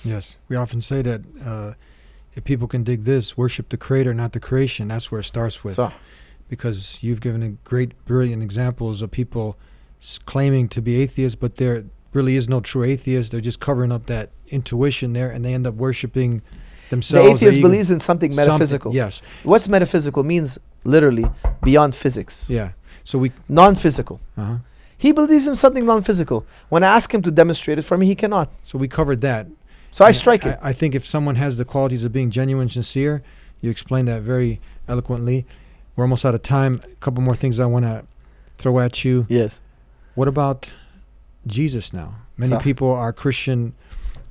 Yes, we often say that if people can dig this, worship the creator, not the creation. That's where it starts with. So, because you've given a great, brilliant examples of people claiming to be atheists, but there really is no true atheist. They're just covering up that intuition there, and they end up worshiping themselves. the atheist believes in something metaphysical. Yes. What's metaphysical means literally beyond physics. Yeah. So we. Non-physical. Uh-huh. He believes in something non-physical. When I ask him to demonstrate it for me, he cannot. So we covered that. So I strike it. I think if someone has the qualities of being genuine, sincere, you explained that very eloquently. We're almost out of time. A couple more things I want to throw at you. Yes. What about Jesus now? Many Sah. people are Christian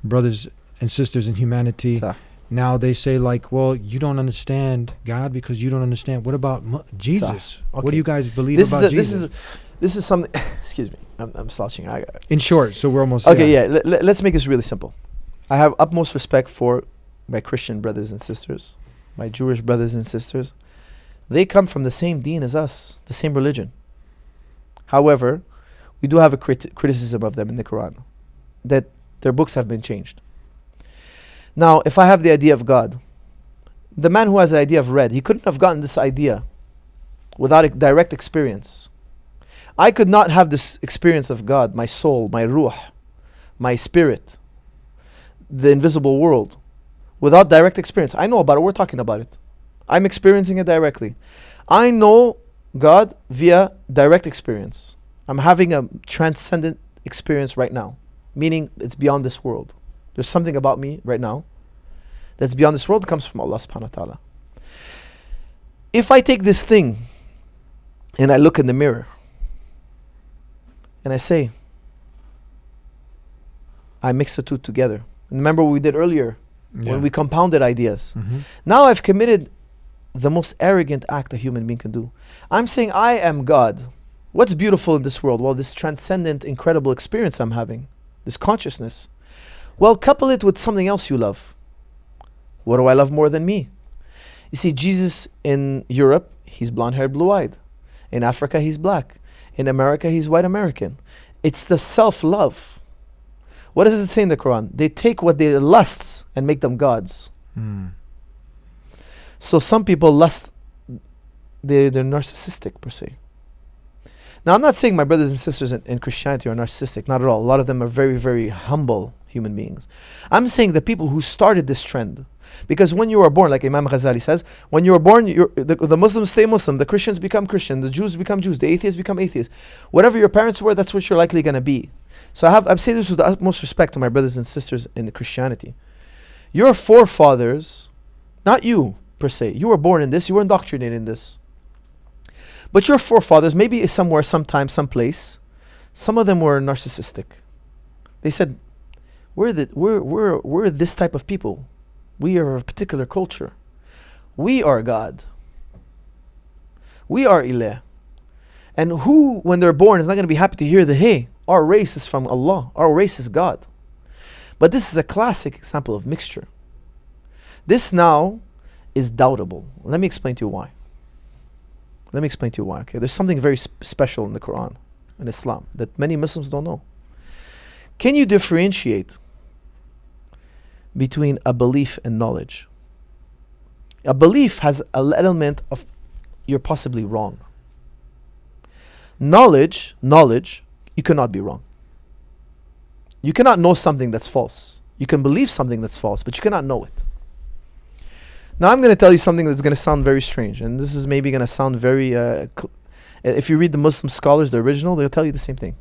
brothers and sisters in humanity. Sah. Now they say like, well, you don't understand God because you don't understand. What about Jesus? Okay. What do you guys believe about Jesus? This is something. Excuse me. I'm slouching. In short, so we're almost. Okay, yeah. Let's make this really simple. I have utmost respect for my Christian brothers and sisters, my Jewish brothers and sisters. They come from the same deen as us, the same religion. However, we do have a criticism of them in the Quran, that their books have been changed. Now, if I have the idea of God, the man who has the idea of red, he couldn't have gotten this idea without a direct experience. I could not have this experience of God, my soul, my ruh, my spirit, the invisible world, without direct experience. I know about it. We're talking about it. I'm experiencing it directly. I know God via direct experience. I'm having a transcendent experience right now, meaning it's beyond this world. There's something about me right now that's beyond this world, comes from Allah subhanahu wa ta'ala. If I take this thing and I look in the mirror and I say, I mix the two together. And remember what we did earlier when we compounded ideas. Now I've committed the most arrogant act a human being can do. I'm saying I am God. What's beautiful in this world? Well, this transcendent, incredible experience I'm having, this consciousness. Well, couple it with something else you love. What do I love more than me? You see, Jesus in Europe, he's blonde-haired, blue-eyed. In Africa, he's black. In America, he's white American. It's the self-love. What does it say in the Quran? They take what they lusts and make them gods. So some people lust, they're narcissistic per se. Now, I'm not saying my brothers and sisters in Christianity are narcissistic, not at all. A lot of them are very, very humble human beings. I'm saying the people who started this trend, because when you are born, like Imam Ghazali says, when you are born, the Muslims stay Muslim, the Christians become Christian, the Jews become Jews, the atheists become atheists. Whatever your parents were, that's what you're likely going to be. So I'm saying this with the utmost respect to my brothers and sisters in Christianity. Your forefathers, not you per se, you were born in this, you were indoctrinated in this. But your forefathers, maybe somewhere, sometime, someplace, some of them were narcissistic. They said, we're this type of people. We are a particular culture. We are God. We are Ilah. And who, when they're born, is not going to be happy to hear hey, our race is from Allah. Our race is God. But this is a classic example of mixture. This now is doubtable. Let me explain to you why. Okay, there's something very special in the Quran and Islam that many Muslims don't know. Can you differentiate between a belief and knowledge? A belief has an element of you're possibly wrong. Knowledge, you cannot be wrong. You cannot know something that's false. You can believe something that's false, but you cannot know it. Now I'm going to tell you something that's going to sound very strange, and this is maybe going to sound very... if you read the Muslim scholars, the original, they'll tell you the same thing.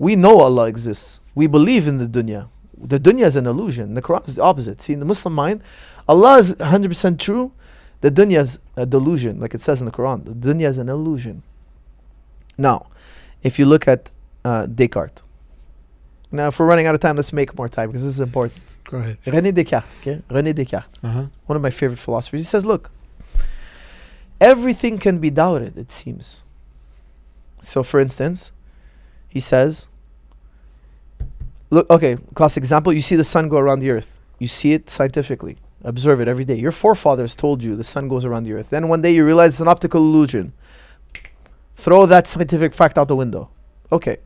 We know Allah exists. We believe in the dunya. The dunya is an illusion. The Quran is the opposite. See, in the Muslim mind, Allah is 100% true. The dunya is a delusion, like it says in the Quran. The dunya is an illusion. Now, if you look at Descartes. Now, if we're running out of time, let's make more time because this is important. Go ahead. René Descartes, okay? René Descartes, Uh-huh. one of my favorite philosophers. He says, look, everything can be doubted, it seems. So, for instance, he says, look, okay, classic example, you see the sun go around the earth. You see it scientifically. Observe it every day. Your forefathers told you the sun goes around the earth. Then one day you realize it's an optical illusion. Throw that scientific fact out the window. Okay.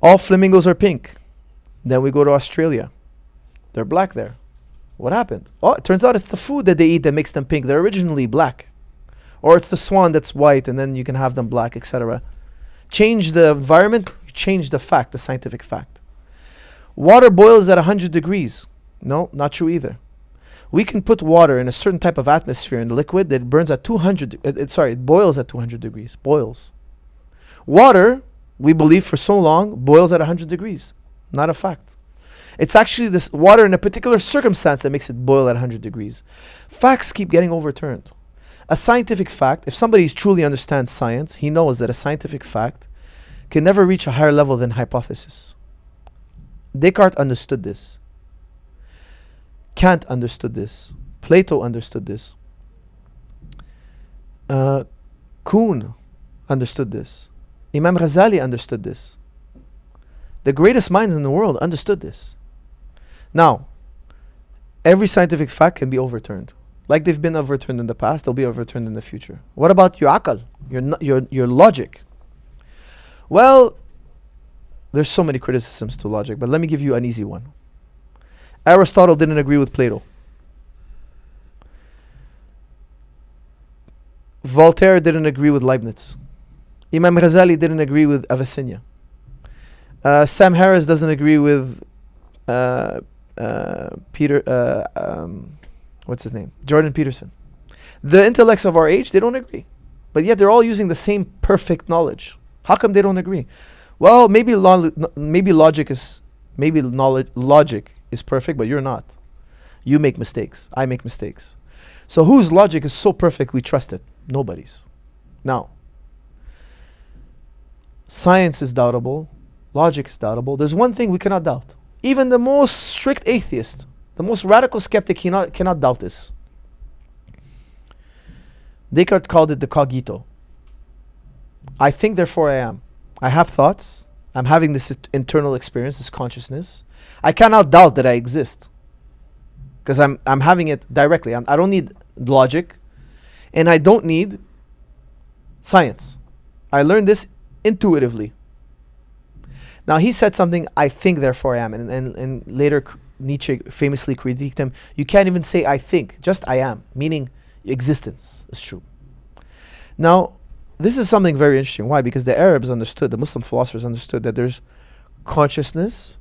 All flamingos are pink. Then we go to Australia. They're black there. What happened? Oh, it turns out it's the food that they eat that makes them pink. They're originally black. Or it's the swan that's white and then you can have them black, etc. Change the environment, you change the fact, the scientific fact. Water boils at 100 degrees. No, not true either. We can put water in a certain type of atmosphere in the liquid that burns at 200, it boils at 200 degrees. Boils. Water, we believe for so long, boils at 100 degrees. Not a fact. It's actually this water in a particular circumstance that makes it boil at 100 degrees. Facts keep getting overturned. A scientific fact, if somebody truly understands science, he knows that a scientific fact can never reach a higher level than hypothesis. Descartes understood this. Kant understood this. Plato understood this. Kuhn understood this. Imam Ghazali understood this. The greatest minds in the world understood this. Now, every scientific fact can be overturned. Like they've been overturned in the past, they'll be overturned in the future. What about your akal, your logic? Well, there's so many criticisms to logic, but let me give you an easy one. Aristotle didn't agree with Plato. Voltaire didn't agree with Leibniz. Imam Ghazali didn't agree with Avicenna. Sam Harris doesn't agree with what's his name? Jordan Peterson. The intellects of our age, they don't agree. But yet they're all using the same perfect knowledge. How come they don't agree? Well, maybe logic is perfect, but you're not. You make mistakes. I make mistakes. So whose logic is so perfect we trust it? Nobody's. Now, science is doubtable. Logic is doubtable. There's one thing we cannot doubt. Even the most strict atheist, the most radical skeptic cannot doubt this. Descartes called it the cogito. I think, therefore I am. I have thoughts. I'm having this internal experience, this consciousness. I cannot doubt that I exist. Because I'm having it directly. I don't need logic. And I don't need science. I learned this intuitively. Now he said something, I think, therefore I am. And later Nietzsche famously critiqued him. You can't even say I think, just I am. Meaning existence is true. Now, this is something very interesting. Why? Because the Arabs understood, the Muslim philosophers understood that there's consciousness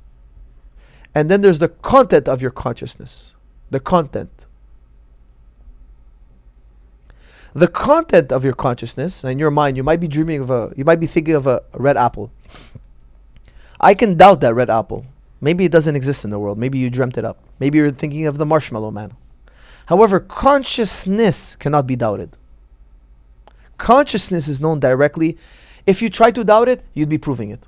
and then there's the content of your consciousness. The content. The content of your consciousness and your mind, you might be thinking of a red apple. I can doubt that red apple. Maybe it doesn't exist in the world. Maybe you dreamt it up. Maybe you're thinking of the marshmallow man. However, consciousness cannot be doubted. Consciousness is known directly. If you try to doubt it, you'd be proving it.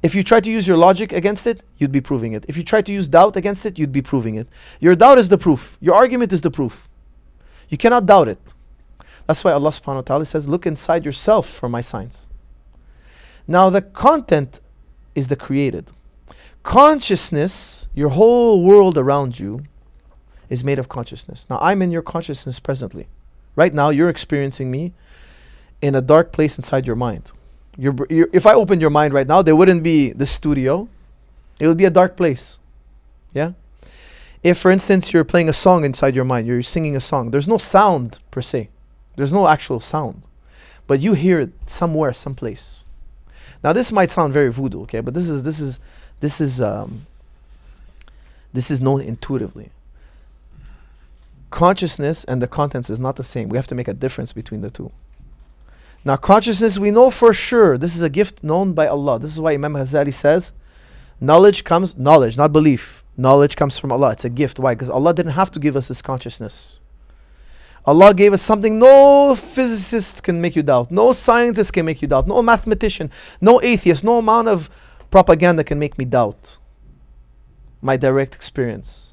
If you try to use your logic against it, you'd be proving it. If you try to use doubt against it, you'd be proving it. Your doubt is the proof. Your argument is the proof. You cannot doubt it. That's why Allah subhanahu wa ta'ala says, look inside yourself for my signs. Now the content is the created. Consciousness, your whole world around you, is made of consciousness. Now I'm in your consciousness presently. Right now you're experiencing me in a dark place inside your mind. If I opened your mind right now, there wouldn't be the studio. It would be a dark place. Yeah? If, for instance, you're playing a song inside your mind, you're singing a song, there's no sound per se. There's no actual sound. But you hear it somewhere, someplace. Now this might sound very voodoo, okay? But this is known intuitively. Consciousness and the contents is not the same. We have to make a difference between the two. Now, consciousness, we know for sure, this is a gift known by Allah. This is why Imam Ghazali says, knowledge, not belief. Knowledge comes from Allah. It's a gift. Why? Because Allah didn't have to give us this consciousness. Allah gave us something no physicist can make you doubt. No scientist can make you doubt. No mathematician, no atheist, no amount of propaganda can make me doubt my direct experience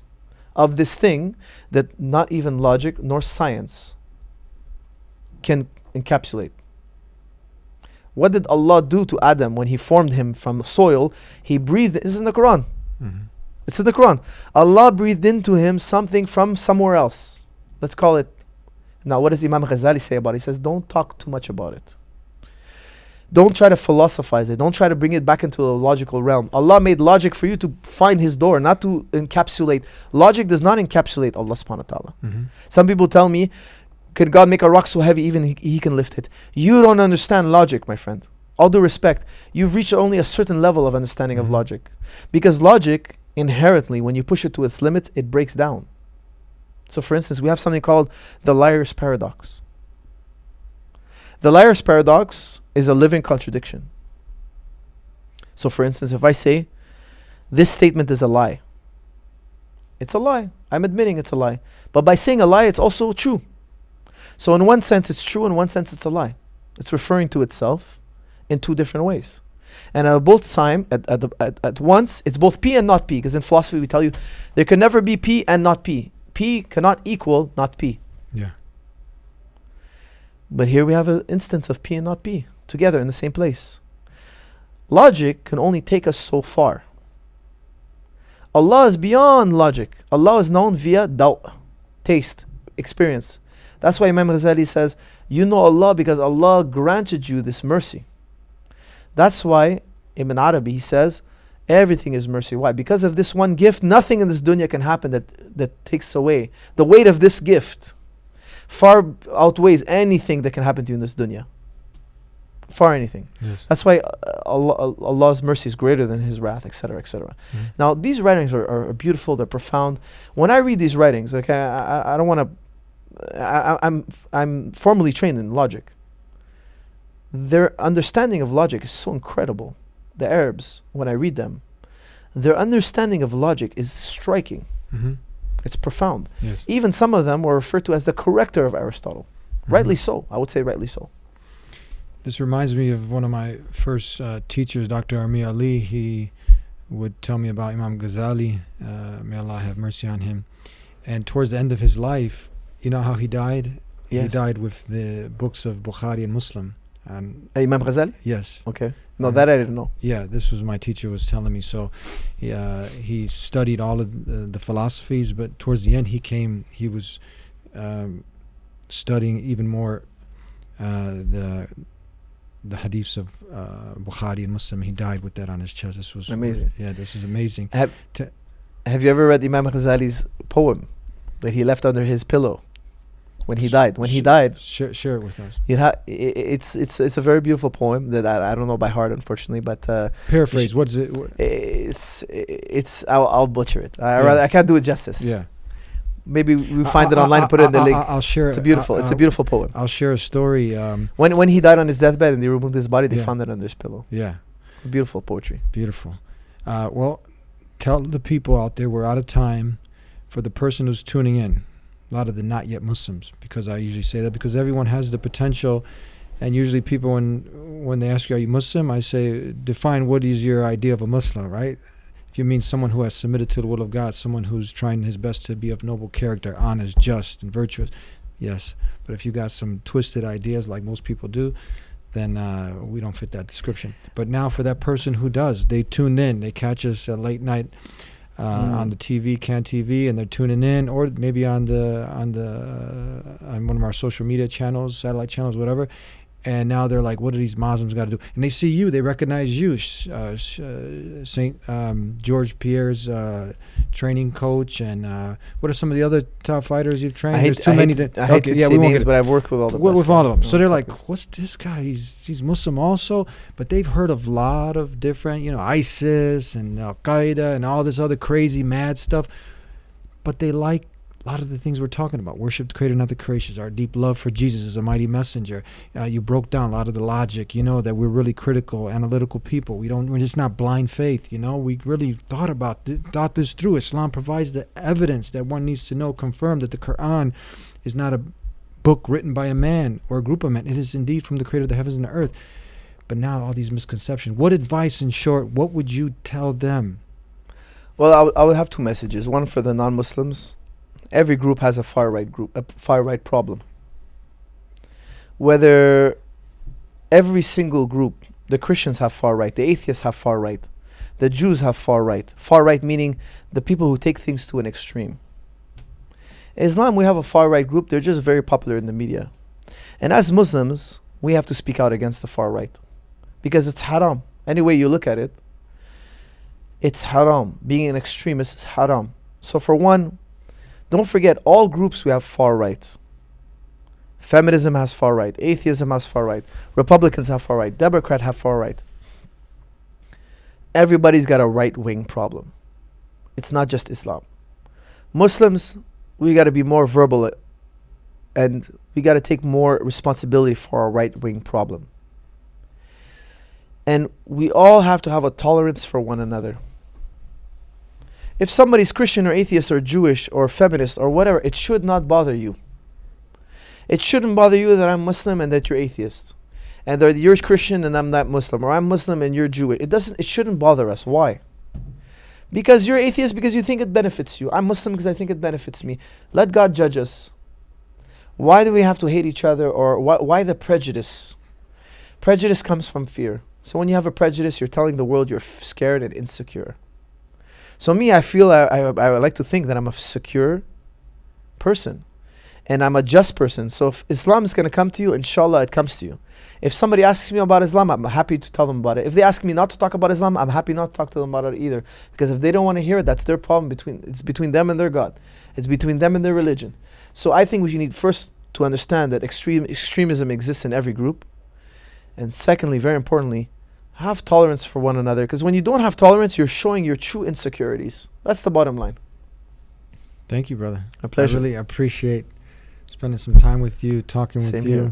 of this thing that not even logic nor science can encapsulate. What did Allah do to Adam when He formed him from the soil? He breathed, this is in the Quran. Mhm. It's in the Quran. Allah breathed into him something from somewhere else. Let's call it. Now, what does Imam Ghazali say about it? He says, don't talk too much about it. Don't try to philosophize it. Don't try to bring it back into a logical realm. Allah made logic for you to find His door, not to encapsulate. Logic does not encapsulate Allah subhanahu wa ta'ala. Mhm. Some people tell me, could God make a rock so heavy even he can lift it? You don't understand logic, my friend. All due respect, you've reached only a certain level of understanding of Mhm. logic. Because logic, inherently, when you push it to its limits, it breaks down. So for instance, we have something called the liar's paradox. The liar's paradox is a living contradiction. So for instance, if I say, this statement is a lie. It's a lie. I'm admitting it's a lie. But by saying a lie, it's also true. So in one sense it's true, in one sense it's a lie. It's referring to itself in two different ways. And at both time, at once, it's both P and not P. Because in philosophy we tell you, there can never be P and not P. P cannot equal not P. Yeah. But here we have an instance of P and not P together in the same place. Logic can only take us so far. Allah is beyond logic. Allah is known via daw', taste, experience. That's why Imam Ghazali says, you know Allah because Allah granted you this mercy. That's why Ibn Arabi, he says, everything is mercy. Why? Because of this one gift, nothing in this dunya can happen that takes away. The weight of this gift far outweighs anything that can happen to you in this dunya. Far anything. Yes. That's why Allah's mercy is greater than His wrath, etc., etc. Mhm. Now, these writings are beautiful, they're profound. When I read these writings, okay, I don't want to, I'm formally trained in logic. Their understanding of logic is so incredible. The Arabs, when I read them, their understanding of logic is striking. Mhm. It's profound. Yes. Even some of them were referred to as the corrector of Aristotle. Mhm. Rightly so. I would say rightly so. This reminds me of one of my first teachers, Dr. Armi Ali. He would tell me about Imam Ghazali, may Allah have mercy on him. And towards the end of his life, you know how he died? He Yes. died with the books of Bukhari and Muslim. And Imam Ghazali? yes, Okay. No, that I didn't know. yeah, this was my teacher was telling me. So he studied all of the philosophies, but towards the end he was studying even more the hadiths of Bukhari and Muslim. He died with that on his chest. This was Amazing. Yeah, this is amazing. Have you ever read Imam Ghazali's poem that he left under his pillow when he died? When he died, Share it with us. it's a very beautiful poem that I don't know by heart, unfortunately, but Paraphrase. What is it? I'll butcher it. Yeah. I can't do it justice. Yeah. Maybe we find it online and put it in the link. I'll share it. It's a beautiful poem. I'll share a story. When he died on his deathbed and they removed his body, they Yeah. found it under his pillow. Yeah. Beautiful poetry. Beautiful. Well, tell the people out there we're out of time. For the person who's tuning in, a lot of the not yet Muslims, because I usually say that because everyone has the potential, and usually people when they ask you, are you Muslim? I say, define what is your idea of a Muslim, right? If you mean someone who has submitted to the will of God, someone who's trying his best to be of noble character, honest, just, and virtuous, yes. But if you got some twisted ideas like most people do, then we don't fit that description. But now for that person who does, they tune in, they catch us at late night on the TV, CAN TV, and they're tuning in, or maybe on one of our social media channels, satellite channels, whatever. And now they're like, what do these Muslims got to do? And they see you, they recognize you, St. George Pierre's training coach. And what are some of the other top fighters you've trained? I hate to say names, but I've worked with all the best with all of them. ones. So they're like, what's this guy? He's Muslim also, but they've heard of a lot of different, ISIS and Al Qaeda and all this other crazy mad stuff. But they like a lot of the things we're talking about, worship the creator, not the creations, our deep love for Jesus as a mighty messenger. You broke down a lot of the logic, that we're really critical, analytical people. We're just not blind faith, we really thought this through. Islam provides the evidence that one needs to know, confirm that the Quran is not a book written by a man or a group of men. It is indeed from the creator of the heavens and the earth. But now all these misconceptions. What advice, in short, what would you tell them? Well, I would have two messages. One for the non-Muslims. Every group has a far right problem. Whether every single group, the Christians have far right, the atheists have far right, the Jews have far right. Far right meaning the people who take things to an extreme. In Islam, we have a far right group. They're just very popular in the media. And as Muslims, we have to speak out against the far right because it's haram. Any way you look at it, it's haram. Being an extremist is haram. So for one, don't forget, all groups we have far right. Feminism has far right. Atheism has far right. Republicans have far right. Democrats have far right. Everybody's got a right-wing problem. It's not just Islam. Muslims, we got to be more verbal and we got to take more responsibility for our right-wing problem. And we all have to have a tolerance for one another. If somebody's Christian or atheist or Jewish or feminist or whatever, it should not bother you. It shouldn't bother you that I'm Muslim and that you're atheist. And that you're Christian and I'm not Muslim. Or I'm Muslim and you're Jewish. It shouldn't bother us. Why? Because you're atheist because you think it benefits you. I'm Muslim because I think it benefits me. Let God judge us. Why do we have to hate each other? Or why the prejudice? Prejudice comes from fear. So when you have a prejudice, you're telling the world you're scared and insecure. So me, I feel I would like to think that I'm a secure person. And I'm a just person. So if Islam is going to come to you, inshallah, it comes to you. If somebody asks me about Islam, I'm happy to tell them about it. If they ask me not to talk about Islam, I'm happy not to talk to them about it either. Because if they don't want to hear it, that's their problem. It's between them and their God. It's between them and their religion. So I think we need first to understand that extremism exists in every group. And secondly, very importantly, have tolerance for one another. Because when you don't have tolerance, you're showing your true insecurities. That's the bottom line. Thank you, brother. A pleasure. I really appreciate spending some time with you, talking with Same you. here.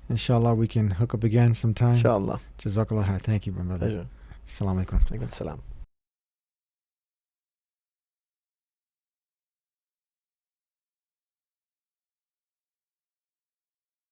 Inshallah, we can hook up again sometime. Inshallah. Jazakallah khair. Thank you, my brother. Pleasure. Assalamu alaikum. Alaikum salam.